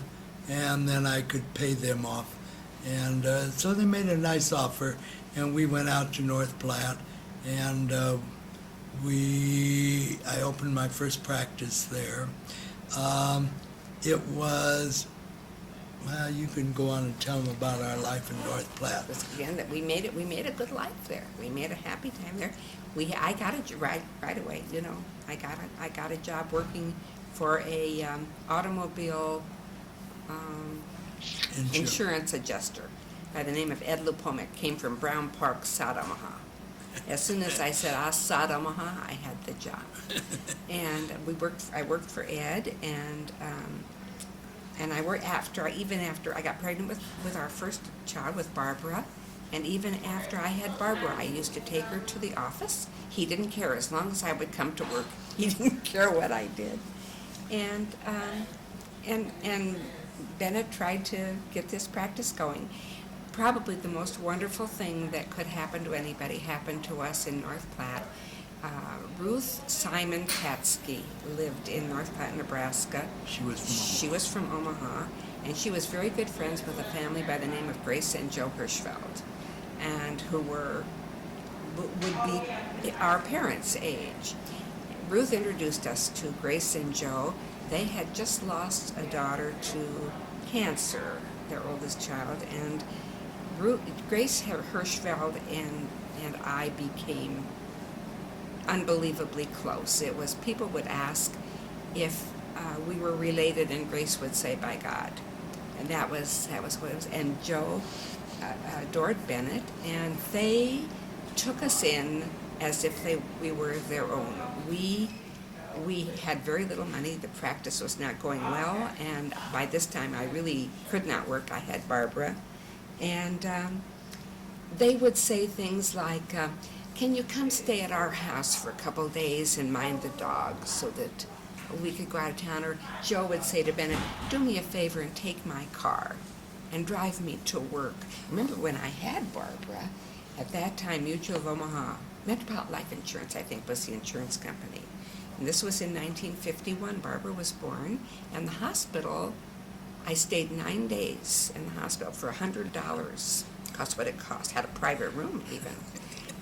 and then I could pay them off. And so they made a nice offer, and we went out to North Platte, and I opened my first practice there. It was, well, you can go on and tell them about our life in North Platte. Again, that we made a good life there. We made a happy time there. I got a right away. You know, I got a job working for a automobile insurance adjuster by the name of Ed Lupomic. Came from Brown Park, South Omaha. As soon as I said South Omaha, I had the job. And I worked for Ed, and I worked after I got pregnant with our first child, with Barbara, and even after I had Barbara, I used to take her to the office. He didn't care as long as I would come to work. He didn't care what I did, and Bennett tried to get this practice going. Probably the most wonderful thing that could happen to anybody happened to us in North Platte. Ruth Simon Katsky lived in North Platte, Nebraska. She was from Omaha. She was from Omaha, and she was very good friends with a family by the name of Grace and Joe Hirschfeld, and who would be our parents' age. Ruth introduced us to Grace and Joe. They had just lost a daughter to cancer, their oldest child, and Grace Hirschfeld and I became unbelievably close. It was, people would ask if we were related, and Grace would say, by God. And that was what it was. And Joe adored Bennett, and they took us in as if we were their own. We had very little money. The practice was not going well, and by this time I really could not work. I had Barbara. And they would say things like, can you come stay at our house for a couple days and mind the dogs so that we could go out of town? Or Joe would say to Bennett, do me a favor and take my car and drive me to work. Remember when I had Barbara, at that time Mutual of Omaha, Metropolitan Life Insurance, I think, was the insurance company. And this was in 1951. Barbara was born, and the hospital, I stayed 9 days in the hospital for $100. Cost what it cost. Had a private room even.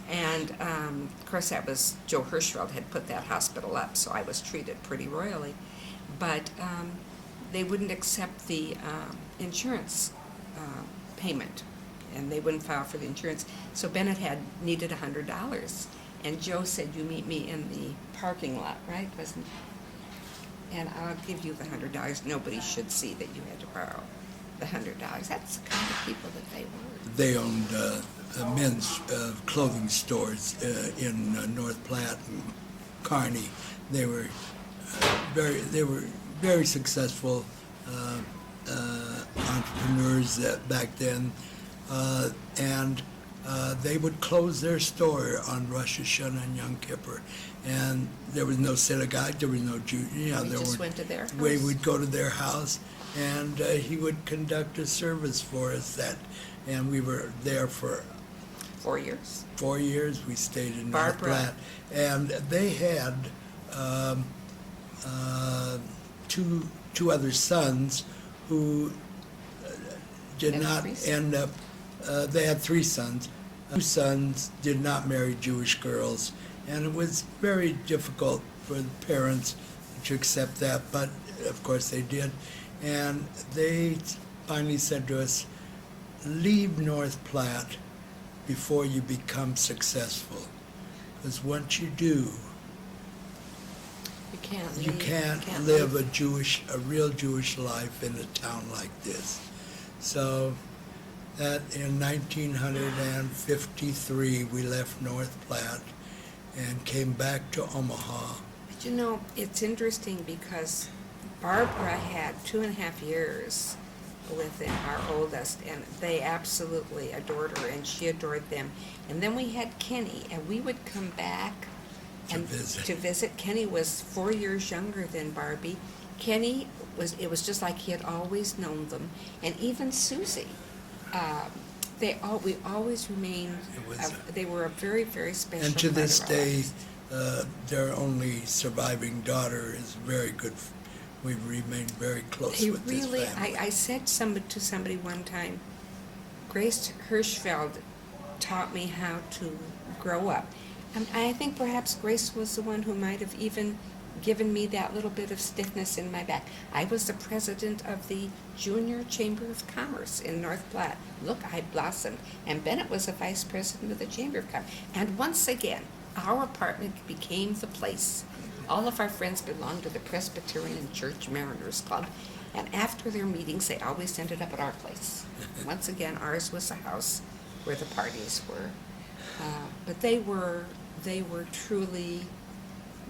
And of course, that was Joe Hirschfeld had put that hospital up, so I was treated pretty royally. But they wouldn't accept the insurance payment, and they wouldn't file for the insurance. So Bennett needed $100, and Joe said, "You meet me in the parking lot, right?" And I'll give you the $100. Nobody should see that you had to borrow the $100. That's the kind of people that they were. They owned men's clothing stores in North Platte and Kearney. They were very successful entrepreneurs back then, and they would close their store on Rosh Hashanah and Yom Kippur, and there was no synagogue, there was no Jew. You know, We just went to their house. We would go to their house, and he would conduct a service for us. And we were there for 4 years. 4 years. We stayed in North Barbara. Platte, and they had two other sons who did Had not three sons. end up. They had 3 sons. 2 sons did not marry Jewish girls, and it was very difficult for the parents to accept that, but of course they did. And they finally said to us, leave North Platte before you become successful, because once you do, you can't live a real Jewish life in a town like this. So that in 1953 we left North Platte and came back to Omaha. But you know, it's interesting because Barbara had 2.5 years with our oldest, and they absolutely adored her, and she adored them. And then we had Kenny, and we would come back and to visit. Kenny was 4 years younger than Barbie. Kenny it was just like he had always known them, and even Susie. We always remained. They were a very, very special. And to part this of our day, lives. their only surviving daughter is very good. We've remained very close with this family. I said to somebody one time, Grace Hirschfeld taught me how to grow up. And I think perhaps Grace was the one who might have even given me that little bit of stiffness in my back. I was the president of the Junior Chamber of Commerce in North Platte. Look, I blossomed. And Bennett was the vice president of the Chamber of Commerce. And once again, our apartment became the place. All of our friends belonged to the Presbyterian Church Mariners Club, and after their meetings, they always ended up at our place. Once again, ours was the house where the parties were. But they were truly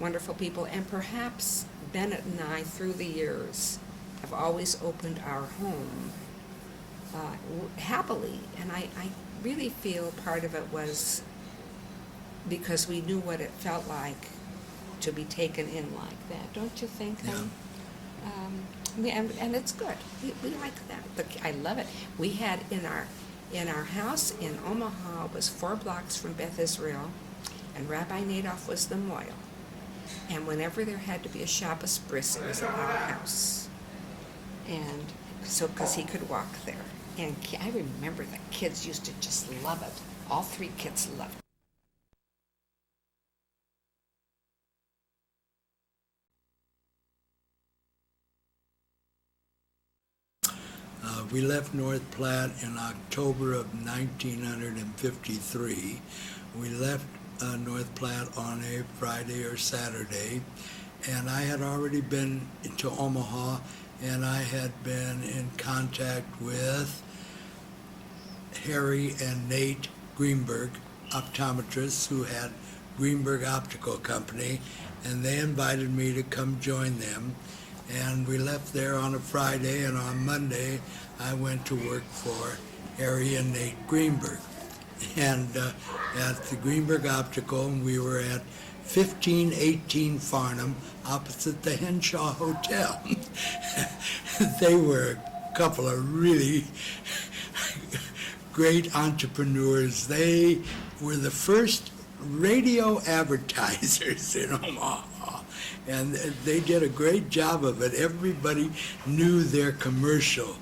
wonderful people, and perhaps Bennett and I, through the years, have always opened our home happily, and I really feel part of it was because we knew what it felt like to be taken in like that, don't you think? Yeah. And it's good. We like that. I love it. We had in our house in Omaha was 4 blocks from Beth Israel, and Rabbi Nadoff was the mohel. And whenever there had to be a Shabbos bris, it was at our house. And so, because he could walk there. And I remember the kids used to just love it. All 3 kids loved it. We left North Platte in October of 1953. We left North Platte on a Friday or Saturday, and I had already been to Omaha, and I had been in contact with Harry and Nate Greenberg, optometrists who had Greenberg Optical Company, and they invited me to come join them. And we left there on a Friday, and on Monday I went to work for Harry and Nate Greenberg. And at the Greenberg Optical, we were at 1518 Farnham, opposite the Henshaw Hotel. They were a couple of really great entrepreneurs. They were the first radio advertisers in Omaha. And they did a great job of it. Everybody knew their commercial.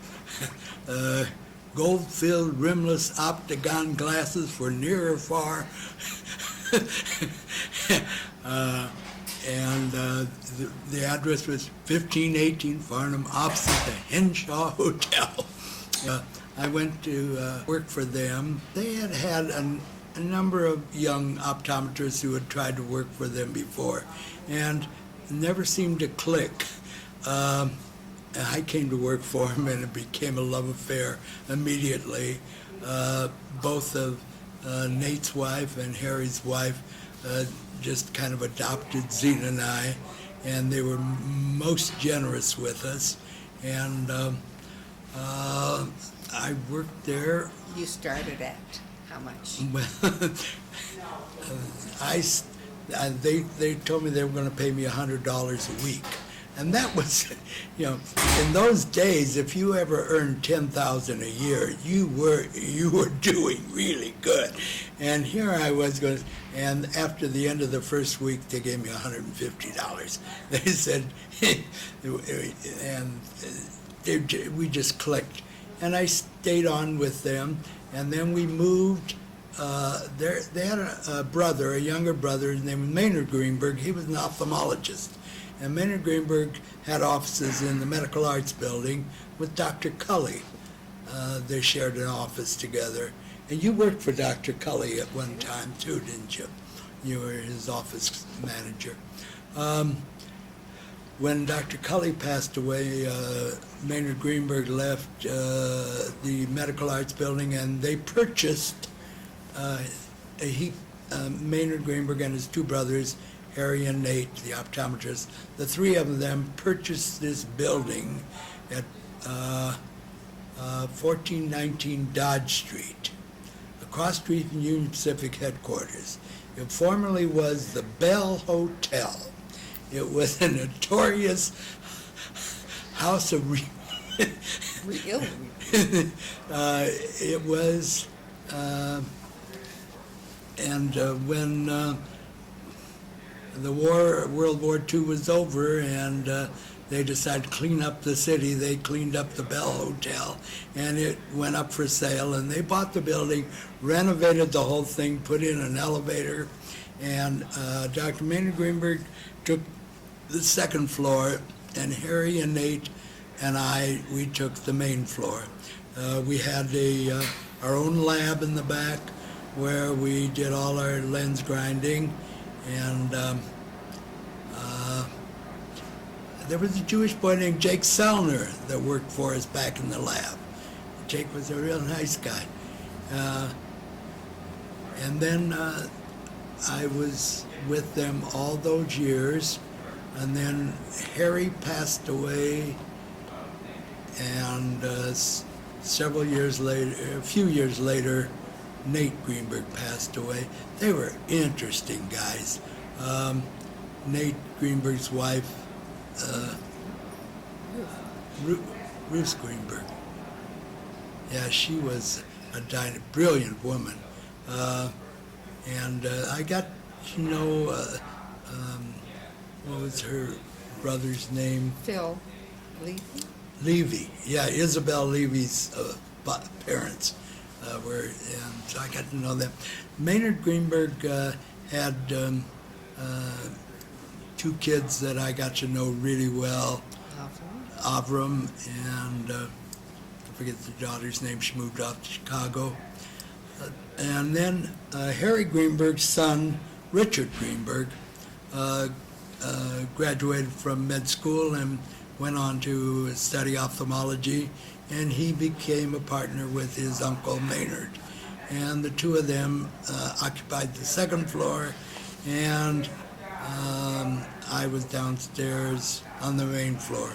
Gold-filled rimless octagon glasses for near or far. The address was 1518 Farnham, opposite the Henshaw Hotel. I went to work for them. They had had a number of young optometrists who had tried to work for them before, and never seemed to click. I came to work for him, and it became a love affair immediately. Both of Nate's wife and Harry's wife just kind of adopted Zena and I, and they were most generous with us. And I worked there. You started at how much? They told me they were going to pay me $100 a week. And that was, in those days, if you ever earned $10,000 a year, you were doing really good. And here I was going, and after the end of the first week, they gave me $150. They said, and we just clicked. And I stayed on with them, and then we moved. They had a brother, a younger brother, his name was Maynard Greenberg. He was an ophthalmologist. And Maynard Greenberg had offices in the Medical Arts Building with Dr. Cully. They shared an office together. And you worked for Dr. Cully at one time too, didn't you? You were his office manager. When Dr. Cully passed away, Maynard Greenberg left the Medical Arts Building, and they purchased Maynard Greenberg and his 2 brothers, Harry and Nate, the optometrists. The 3 of them purchased this building at 1419 Dodge Street, across street from Union Pacific headquarters. It formerly was the Bell Hotel. It was a notorious house of Really? it was, when the World War II was over, and they decided to clean up the city, they cleaned up the Bell Hotel, and it went up for sale, and they bought the building, renovated the whole thing, put in an elevator, and Dr. Maynard Greenberg took the second floor, and Harry and Nate and we took the main floor. We had our own lab in the back where we did all our lens grinding, and there was a Jewish boy named Jake Selner that worked for us back in the lab. Jake was a real nice guy. And then I was with them all those years, and then Harry passed away, and several years later, a few years later, Nate Greenberg passed away. They were interesting guys. Nate Greenberg's wife, Ruth Greenberg. Yeah, she was a brilliant woman. And I got to know, what was her brother's name? Phil Levy? Levy, yeah, Isabel Levy's parents were, and so I got to know them. Maynard Greenberg had two kids that I got to know really well, Avram, and I forget the daughter's name, she moved off to Chicago. And then Harry Greenberg's son, Richard Greenberg, graduated from med school and went on to study ophthalmology, and he became a partner with his uncle Maynard. And the two of them occupied the second floor, and I was downstairs on the main floor.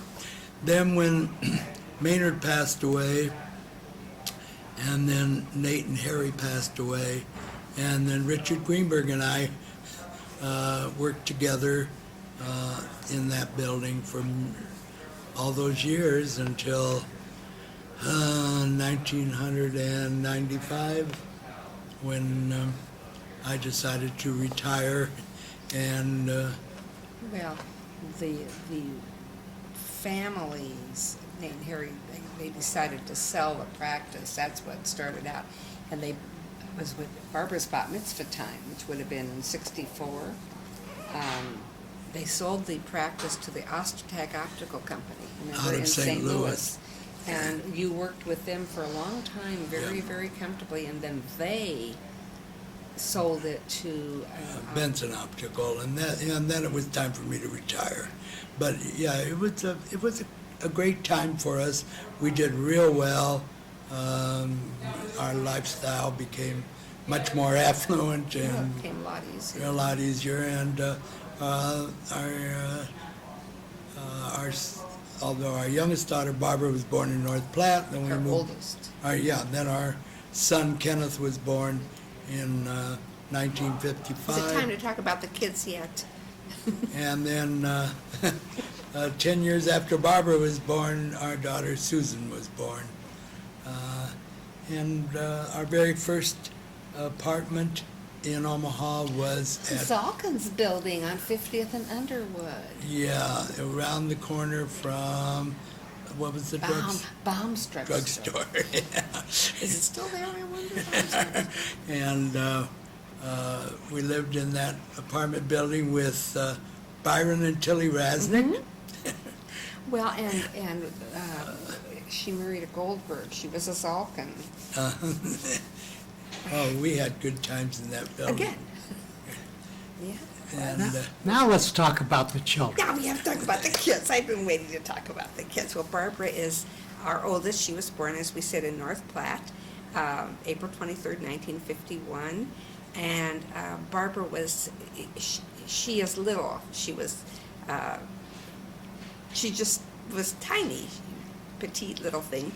Then when Maynard passed away, and then Nate and Harry passed away, and then Richard Greenberg and I worked together in that building for all those years until 1995, when I decided to retire. And Well, the families, Nate and Harry, they decided to sell the practice. That's what started out. And they was with Barbara's bat mitzvah time, which would have been in '64. They sold the practice to the Ostertag Optical Company, remember, Out of in St. St. Louis. Louis. And you worked with them for a long time, very, Yeah. very comfortably, and then they sold it to Benson Optical, and then it was time for me to retire. But yeah, it was a great time for us. We did real well. Our lifestyle became much more affluent it and became a lot easier. a lot easier. And although our youngest daughter Barbara was born in North Platte, then we Our moved. oldest. Then our son Kenneth was born in Is it 1955. time to talk about the kids yet? And then 10 years after Barbara was born, our daughter Susan was born. And our very first apartment in Omaha was at, Zalkin's building on 50th and Underwood. yeah, around the corner from, what was the Baum's drugstore? Yeah. Is it still there, I wonder? And we lived in that apartment building with Byron and Tilly Rasnick. Well, and she married a Goldberg. She was a Zalkin. Oh, we had good times in that building. Again. Yeah. And Now let's talk about the children. Now we have to talk about the kids. I've been waiting to talk about the kids. Well, Barbara is our oldest. She was born, as we said, in North Platte, April 23rd, 1951. And Barbara was, she is little. She just was tiny, petite little thing.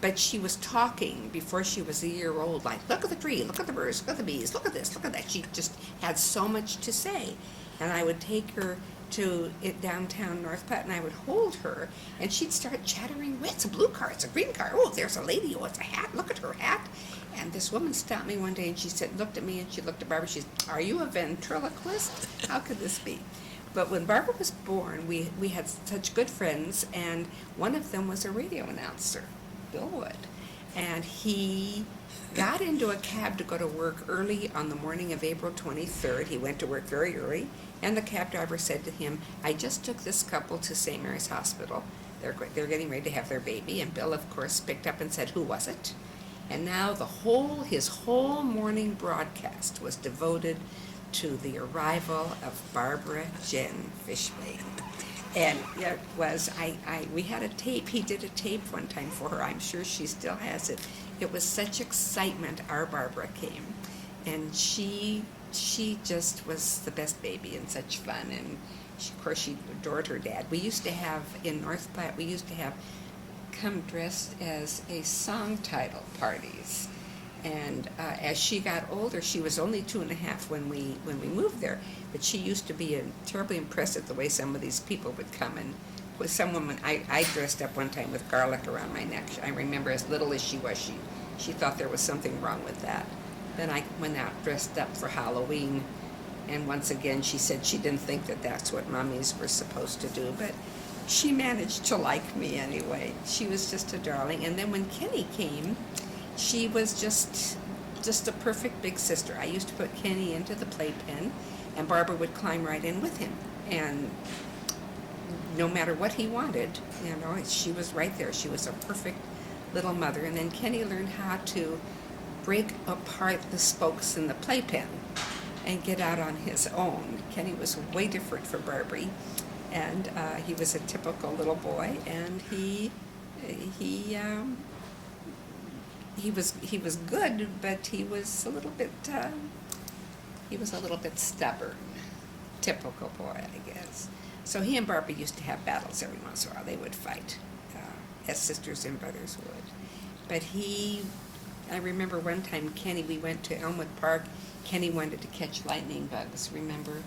but she was talking before she was a year old, like, look at the tree, look at the birds, look at the bees, look at this, look at that. She just had so much to say. And I would take her to downtown North Platte, and I would hold her, and she'd start chattering, well, it's a blue car, it's a green car, oh, there's a lady, oh, it's a hat, look at her hat. And this woman stopped me one day, and she said, looked at me, and she looked at Barbara, she said, are you a ventriloquist? How could this be? But when Barbara was born, we had such good friends, and one of them was a radio announcer, Bill Wood. And he got into a cab to go to work early on the morning of April 23rd. He went to work very early, and the cab driver said to him, I just took this couple to St. Mary's Hospital. They're getting ready to have their baby. And Bill, of course, picked up and said, who was it? And now his whole morning broadcast was devoted to the arrival of Barbara Jen Fishbain. And it was, we had a tape, he did a tape one time for her, I'm sure she still has it. It was such excitement, our Barbara came. And she just was the best baby and such fun, and of course she adored her dad. We used to have, in North Platte, come dressed as a song title parties. And as she got older, she was only 2.5 when we moved there, but she used to be terribly impressed at the way some of these people would come. And with some woman, I dressed up one time with garlic around my neck. I remember, as little as she was, she thought there was something wrong with that. Then I went out dressed up for Halloween, and once again she said she didn't think that that's what mommies were supposed to do, but she managed to like me anyway. She was just a darling. And then when Kenny came, she was just a perfect big sister. I used to put Kenny into the playpen, and Barbara would climb right in with him. And no matter what he wanted, she was right there. She was a perfect little mother. And then Kenny learned how to break apart the spokes in the playpen and get out on his own. Kenny was way different from Barbie, and he was a typical little boy, and he was good, but he was a little bit stubborn. Typical boy, I guess. So he and Barbara used to have battles every once in a while. They would fight, as sisters and brothers would. But I remember one time Kenny, we went to Elmwood Park. Kenny wanted to catch lightning bugs, remember?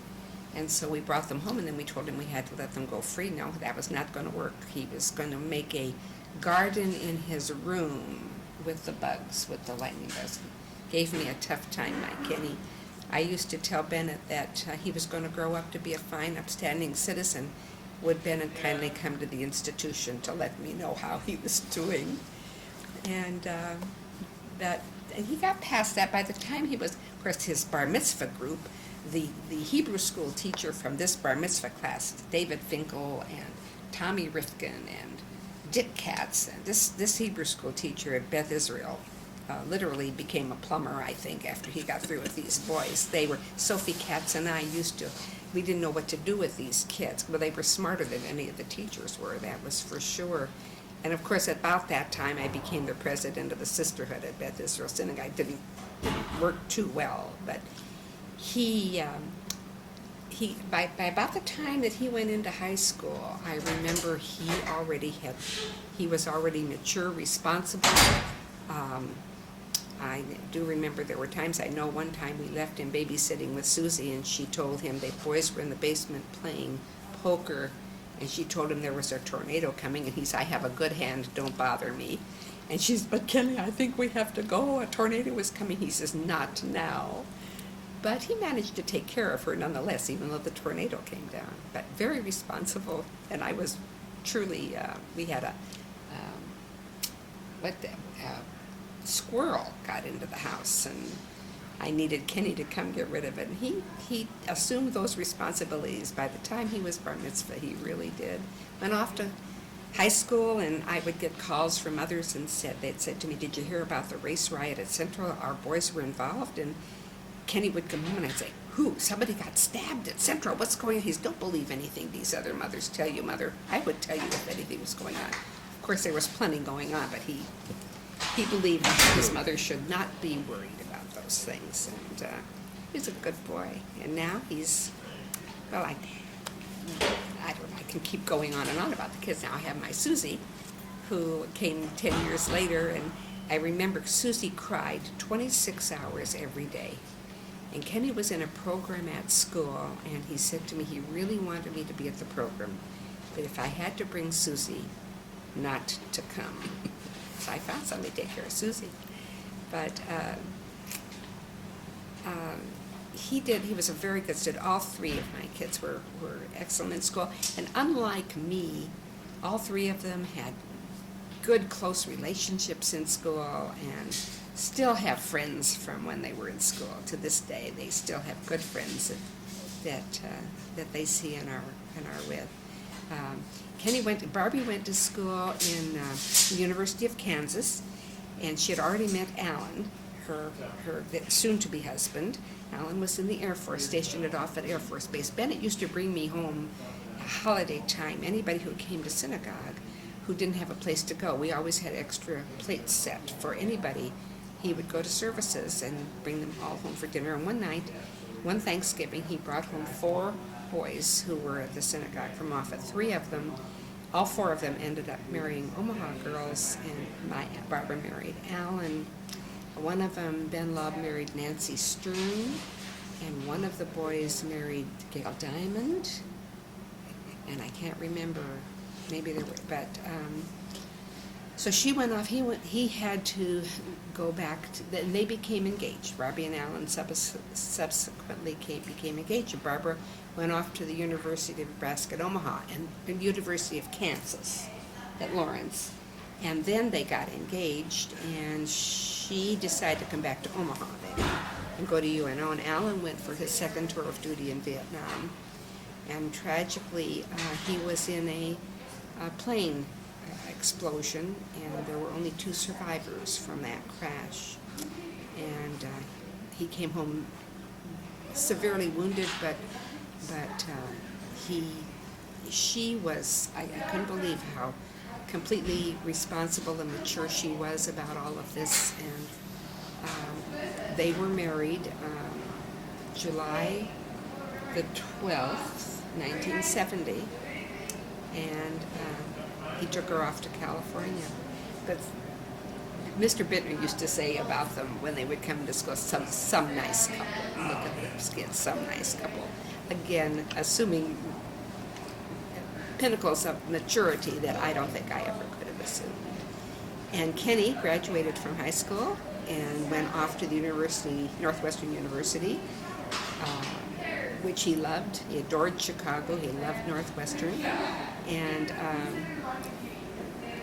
And so we brought them home, and then we told him we had to let them go free. No, that was not going to work. He was going to make a garden in his room with the bugs, with the lightning bugs. Gave me a tough time, my Kenny. I used to tell Bennett that he was going to grow up to be a fine, upstanding citizen. Would Bennett kindly come to the institution to let me know how he was doing? And he got past that. By the time he was, of course, his bar mitzvah group, the Hebrew school teacher from this bar mitzvah class, David Finkel and Tommy Rifkin and Dick Katz, and this Hebrew school teacher at Beth Israel literally became a plumber, I think, after he got through with these boys. Sophie Katz and I we didn't know what to do with these kids. Well, they were smarter than any of the teachers were, that was for sure. And of course, at about that time, I became the president of the sisterhood at Beth Israel Synagogue. Didn't work too well, but by about the time that he went into high school, I remember he was already mature, responsible. I do remember there were times, I know one time we left him babysitting with Susie, and she told him the boys were in the basement playing poker, and she told him there was a tornado coming, and he said, I have a good hand, don't bother me. And she said, but Kenny, I think we have to go, a tornado is coming. He says, not now. But he managed to take care of her nonetheless, even though the tornado came down. But very responsible, and I was truly, we had a squirrel got into the house, and I needed Kenny to come get rid of it. And he assumed those responsibilities. By the time he was bar mitzvah, he really did. Went off to high school, and I would get calls from others, and they'd said to me, did you hear about the race riot at Central? Our boys were involved. And Kenny would come home, and I'd say, who? Somebody got stabbed at Central. What's going on? He says, don't believe anything these other mothers tell you, Mother. I would tell you if anything was going on. Of course, there was plenty going on, but he believed that his mother should not be worried about those things. And he's a good boy. And now he's, well, I don't know, I can keep going on and on about the kids. Now I have my Susie, who came 10 years later, and I remember Susie cried 26 hours every day. And Kenny was in a program at school, and he said to me he really wanted me to be at the program, but if I had to bring Susie, not to come. So I found somebody to take care of Susie. But he was a very good student. All three of my kids were excellent in school. And unlike me, all three of them had good, close relationships in school and still have friends from when they were in school. To this day, they still have good friends that they see and are with. Barbie went to school in the University of Kansas, and she had already met Alan, her soon-to-be husband. Alan was in the Air Force, stationed at Offutt Air Force Base. Bennett used to bring me home holiday time. Anybody who came to synagogue who didn't have a place to go, we always had extra plates set for anybody. He would go to services and bring them all home for dinner. And one Thanksgiving, he brought home 4 boys who were at the synagogue from Offutt. All four of them ended up marrying Omaha girls, and my Aunt Barbara married Alan. One of them, Ben Lobb, married Nancy Stern, and one of the boys married Gail Diamond, and I can't remember, maybe there were, but, so she went off, he had to go back, and they became engaged. Robbie and Alan subsequently became engaged, and Barbara went off to the University of Nebraska at Omaha, and the University of Kansas at Lawrence. And then they got engaged, and she decided to come back to Omaha then and go to UNO. And Alan went for his second tour of duty in Vietnam. And tragically, he was in a plane explosion, and there were only 2 survivors from that crash. And he came home severely wounded, but she was, I couldn't believe how completely responsible and mature she was about all of this. And they were married July the 12th, 1970, and he took her off to California. But Mr. Bittner used to say about them when they would come to school, some nice couple. Look at their skin, some nice couple. Again, assuming pinnacles of maturity that I don't think I ever could have assumed. And Kenny graduated from high school and went off to the Northwestern University, which he loved. He adored Chicago. He loved Northwestern, and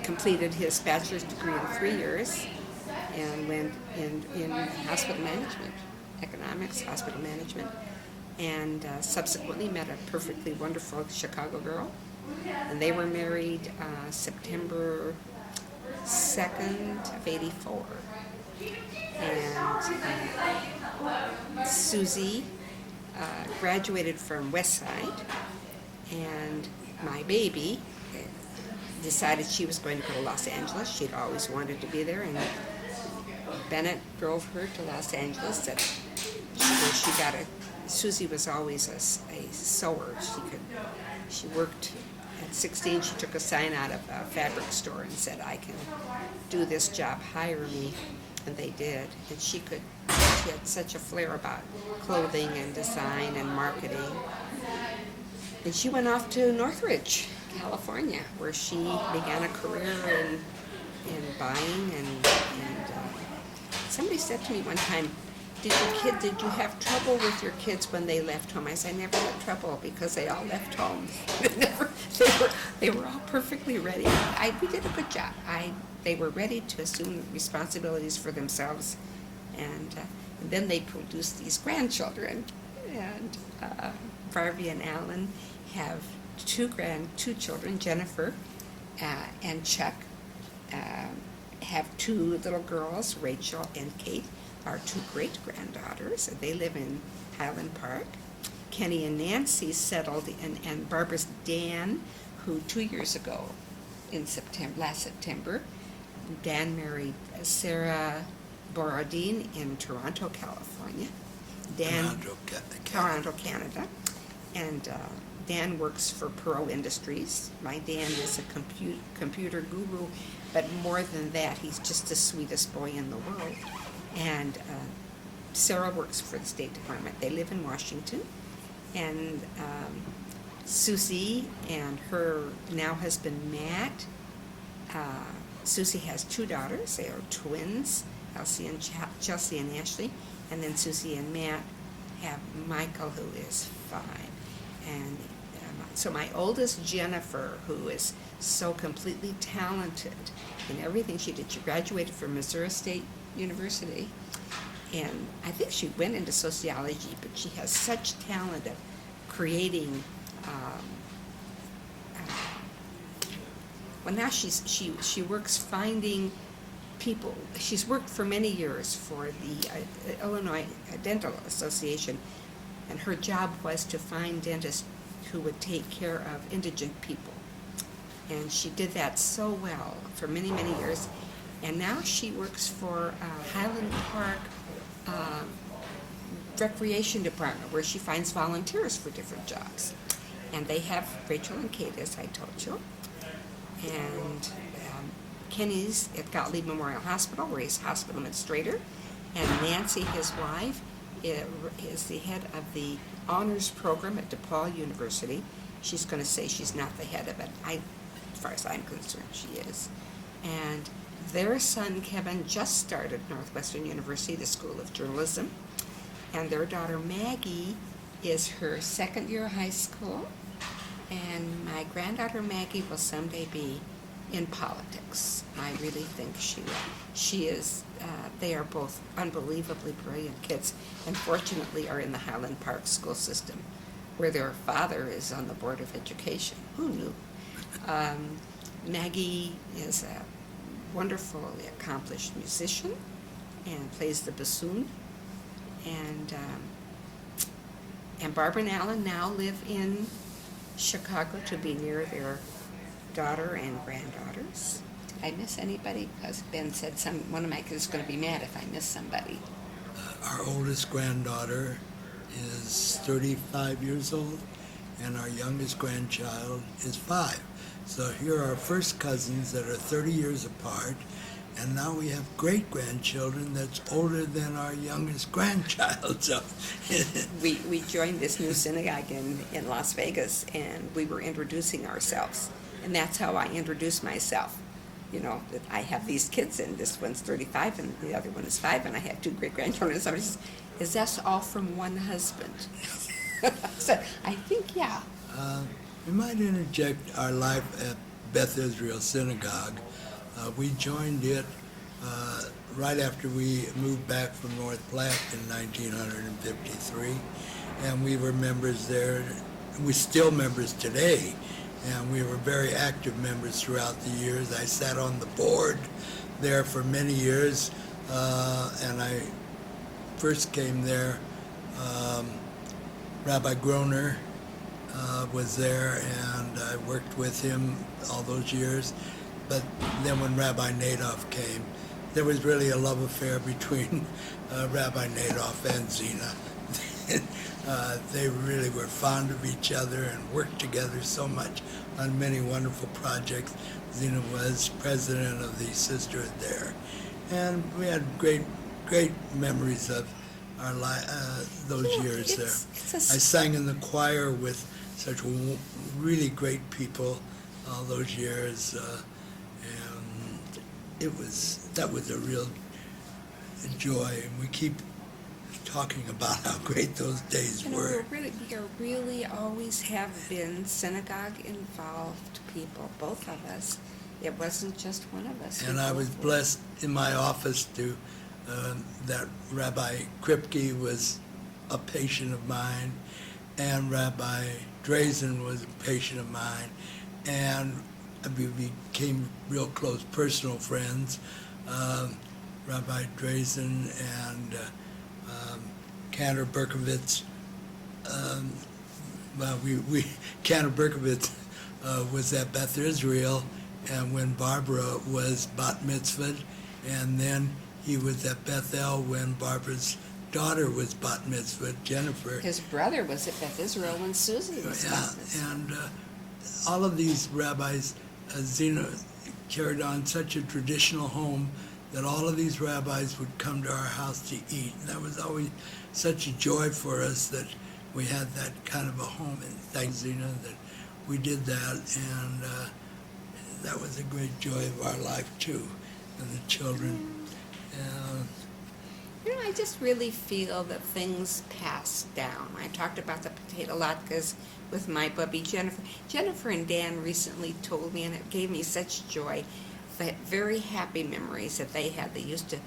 completed his bachelor's degree in 3 years, and went in hospital management, economics, hospital management, and subsequently met a perfectly wonderful Chicago girl. And they were married September 2nd of 84. And Susie graduated from Westside, and my baby decided she was going to go to Los Angeles. She'd always wanted to be there, and Bennett drove her to Los Angeles. Susie was always a sewer. She worked at 16. She took a sign out of a fabric store and said, "I can do this job, hire me," and they did. And she had such a flair about clothing and design and marketing. And she went off to Northridge, California, where she began a career in buying. And somebody said to me one time, did you have trouble with your kids when they left home? I said, I never had trouble, because they all left home. They were all perfectly ready. We did a good job. They were ready to assume responsibilities for themselves, and then they produced these grandchildren. And Barbie and Alan have two children, Jennifer and Chuck. Have 2 little girls, Rachel and Kate, are 2 great-granddaughters. They live in Highland Park. Kenny and Nancy settled, and Barbara's Dan, who 2 years ago, last September, Dan married Sarah Borodine in Toronto, California. Toronto, Canada. And Dan works for Perot Industries. My Dan is a computer guru, but more than that, he's just the sweetest boy in the world. And Sarah works for the State Department. They live in Washington. And Susie and her now husband Matt. Susie has 2 daughters. They are twins, Chelsea and Ashley. And then Susie and Matt have Michael, who is 5. And so my oldest, Jennifer, who is so completely talented in everything she did. She graduated from Missouri State University, and I think she went into sociology, but she has such talent of creating. Well, now she works finding people. She's worked for many years for the Illinois Dental Association, and her job was to find dentists who would take care of indigent people. And she did that so well for many, many years. And now she works for Highland Park Recreation Department, where she finds volunteers for different jobs. And they have Rachel and Kate, as I told you. And Kenny's at Gottlieb Memorial Hospital, where he's hospital administrator. And Nancy, his wife, is the head of the honors program at DePaul University. She's going to say she's not the head of it. As far as I'm concerned, she is. And their son, Kevin, just started Northwestern University, the School of Journalism. And their daughter, Maggie, is her 2nd year of high school. And my granddaughter, Maggie, will someday be in politics. I really think she will. She is, they are both unbelievably brilliant kids, and fortunately are in the Highland Park school system, where their father is on the Board of Education. Who knew? Maggie is a wonderfully accomplished musician and plays the bassoon. And Barbara and Alan now live in Chicago to be near their daughter and granddaughters. Did I miss anybody? Because Ben said one of my kids is going to be mad if I miss somebody. Our oldest granddaughter is 35 years old, and our youngest grandchild is 5. So here are our first cousins that are 30 years apart, and now we have great-grandchildren that's older than our youngest grandchild. So we joined this new synagogue in Las Vegas, and we were introducing ourselves. And that's how I introduced myself. You know, that I have these kids, and this one's 35, and the other one is 5, and I have 2 great-grandchildren. And somebody says, is that all from one husband? So I think, yeah. We might interject our life at Beth Israel Synagogue. We joined it right after we moved back from North Platte in 1953, and we were members there. We're still members today, and we were very active members throughout the years. I sat on the board there for many years, and I first came there. Rabbi Groner was there, and I worked with him all those years. But then when Rabbi Nadoff came, there was really a love affair between Rabbi Nadoff and Zena. They really were fond of each other and worked together so much on many wonderful projects. Zena was president of the sisterhood there. And we had great memories of our those years there. I sang in the choir with such really great people all those years. That was a real joy, and we keep talking about how great those days were. We really always have been synagogue-involved people, both of us. It wasn't just one of us. And I was blessed in my office that Rabbi Kripke was a patient of mine, and Rabbi Drazen was a patient of mine, and we became real close personal friends. Rabbi Drazen and Cantor Berkovitz. Cantor Berkovitz was at Beth Israel, and when Barbara was bat mitzvahed, and then he was at Bethel when Barbara's daughter was bat mitzvah, Jennifer. His brother was at Beth Israel when Susie was Yeah, bat mitzvah. and all of these rabbis, Zena carried on such a traditional home that all of these rabbis would come to our house to eat. And that was always such a joy for us that we had that kind of a home. And thank Zena that we did that, and that was a great joy of our life too, and the children. You know, I just really feel that things pass down. I talked about the potato latkes with my bubby Jennifer. Jennifer and Dan recently told me, and it gave me such joy, that very happy memories that they had. They used to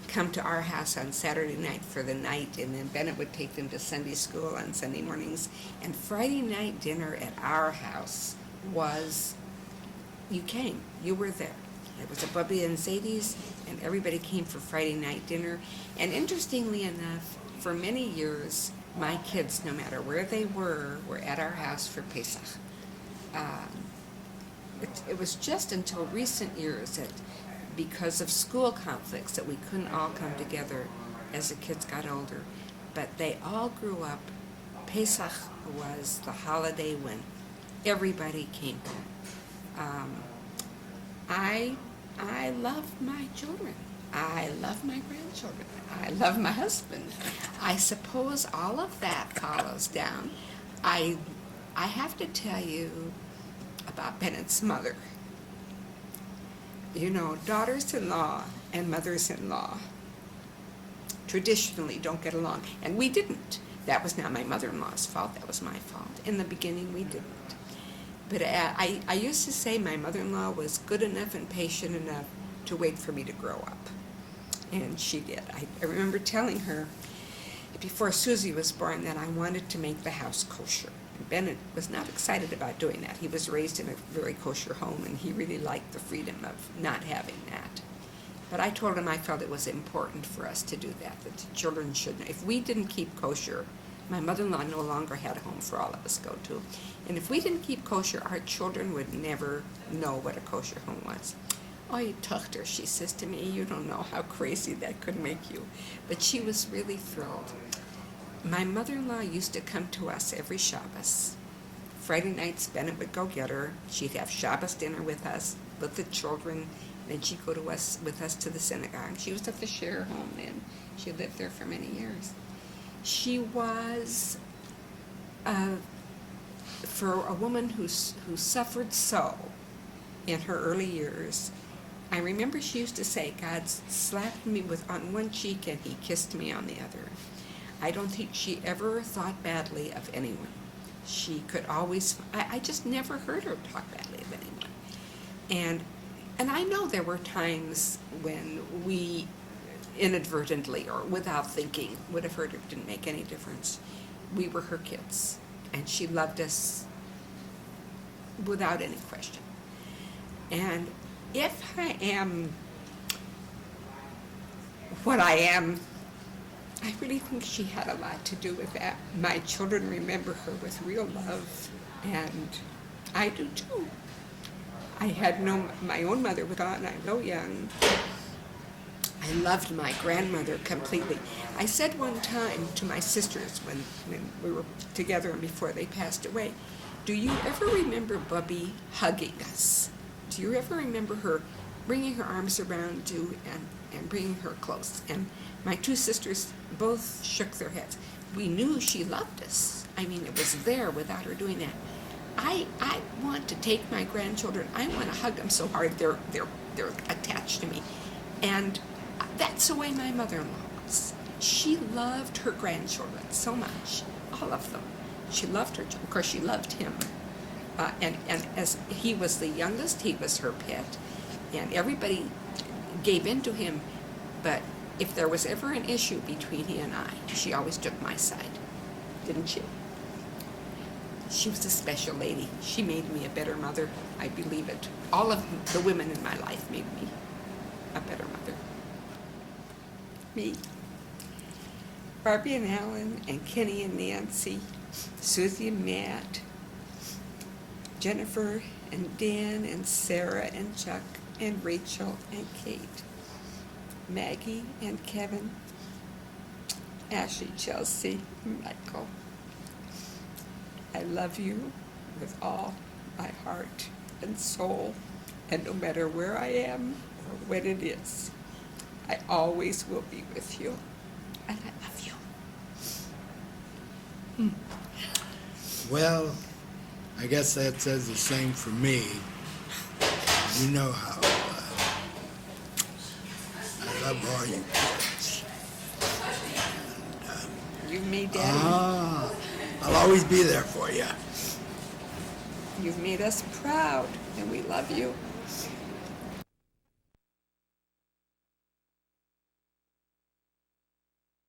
come to our house on Saturday night for the night, and then Bennett would take them to Sunday school on Sunday mornings. And Friday night dinner at our house was, you came, you were there. It was a Bubby and Sadie's, and everybody came for Friday night dinner. And interestingly enough, for many years, my kids, no matter where they were at our house for Pesach. It was just until recent years that, because of school conflicts, that we couldn't all come together as the kids got older. But they all grew up. Pesach was the holiday when everybody came home. I love my children. I love my grandchildren. I love my husband. I suppose all of that follows down. I have to tell you about Bennett's mother. You know, daughters-in-law and mothers-in-law traditionally don't get along, and we didn't. That was not my mother-in-law's fault. That was my fault. In the beginning, we didn't. But I used to say my mother-in-law was good enough and patient enough to wait for me to grow up. And she did. I remember telling her before Susie was born that I wanted to make the house kosher. And Bennett was not excited about doing that. He was raised in a very kosher home, and he really liked the freedom of not having that. But I told him I felt it was important for us to do that the children shouldn't. If we didn't keep kosher, my mother-in-law no longer had a home for all of us to go to. And if we didn't keep kosher, our children would never know what a kosher home was. Oh, you Tochter, she says to me, you don't know how crazy that could make you. But she was really thrilled. My mother-in-law used to come to us every Shabbos. Friday nights, Bennett would go get her. She'd have Shabbos dinner with us, with the children. Then she'd go with us to the synagogue. She was at the share home then. She lived there for many years. She was, for a woman who suffered so in her early years, I remember she used to say, God slapped me on one cheek and he kissed me on the other. I don't think she ever thought badly of anyone. She could always, I just never heard her talk badly of anyone. And I know there were times when we inadvertently or without thinking would have hurt her. It didn't make any difference. We were her kids, and she loved us without any question. And if I am what I am, I really think she had a lot to do with that. My children remember her with real love, and I do too. I had my own mother was gone. I'm so young. I loved my grandmother completely. I said one time to my sisters when we were together and before they passed away, do you ever remember Bubby hugging us? Do you ever remember her bringing her arms around you and bringing her close? And my two sisters both shook their heads. We knew she loved us. I mean, it was there without her doing that. I want to take my grandchildren. I want to hug them so hard they're attached to me. And that's the way my mother-in-law was. She loved her grandchildren so much, all of them. She loved her. Of course, she loved him. And as he was the youngest, he was her pet. And everybody gave in to him. But if there was ever an issue between he and I, she always took my side. Didn't she? She was a special lady. She made me a better mother. I believe it. All of the women in my life made me a better mother. Me. Barbie and Alan and Kenny and Nancy, Susie and Matt, Jennifer and Dan and Sarah and Chuck and Rachel and Kate, Maggie and Kevin, Ashley, Chelsea, Michael, I love you with all my heart and soul, and no matter where I am or what it is, I always will be with you, and I love you. Well, I guess that says the same for me. You know how I love all you kids. You've made Daddy, I'll always be there for you. you've made us proud, and we love you.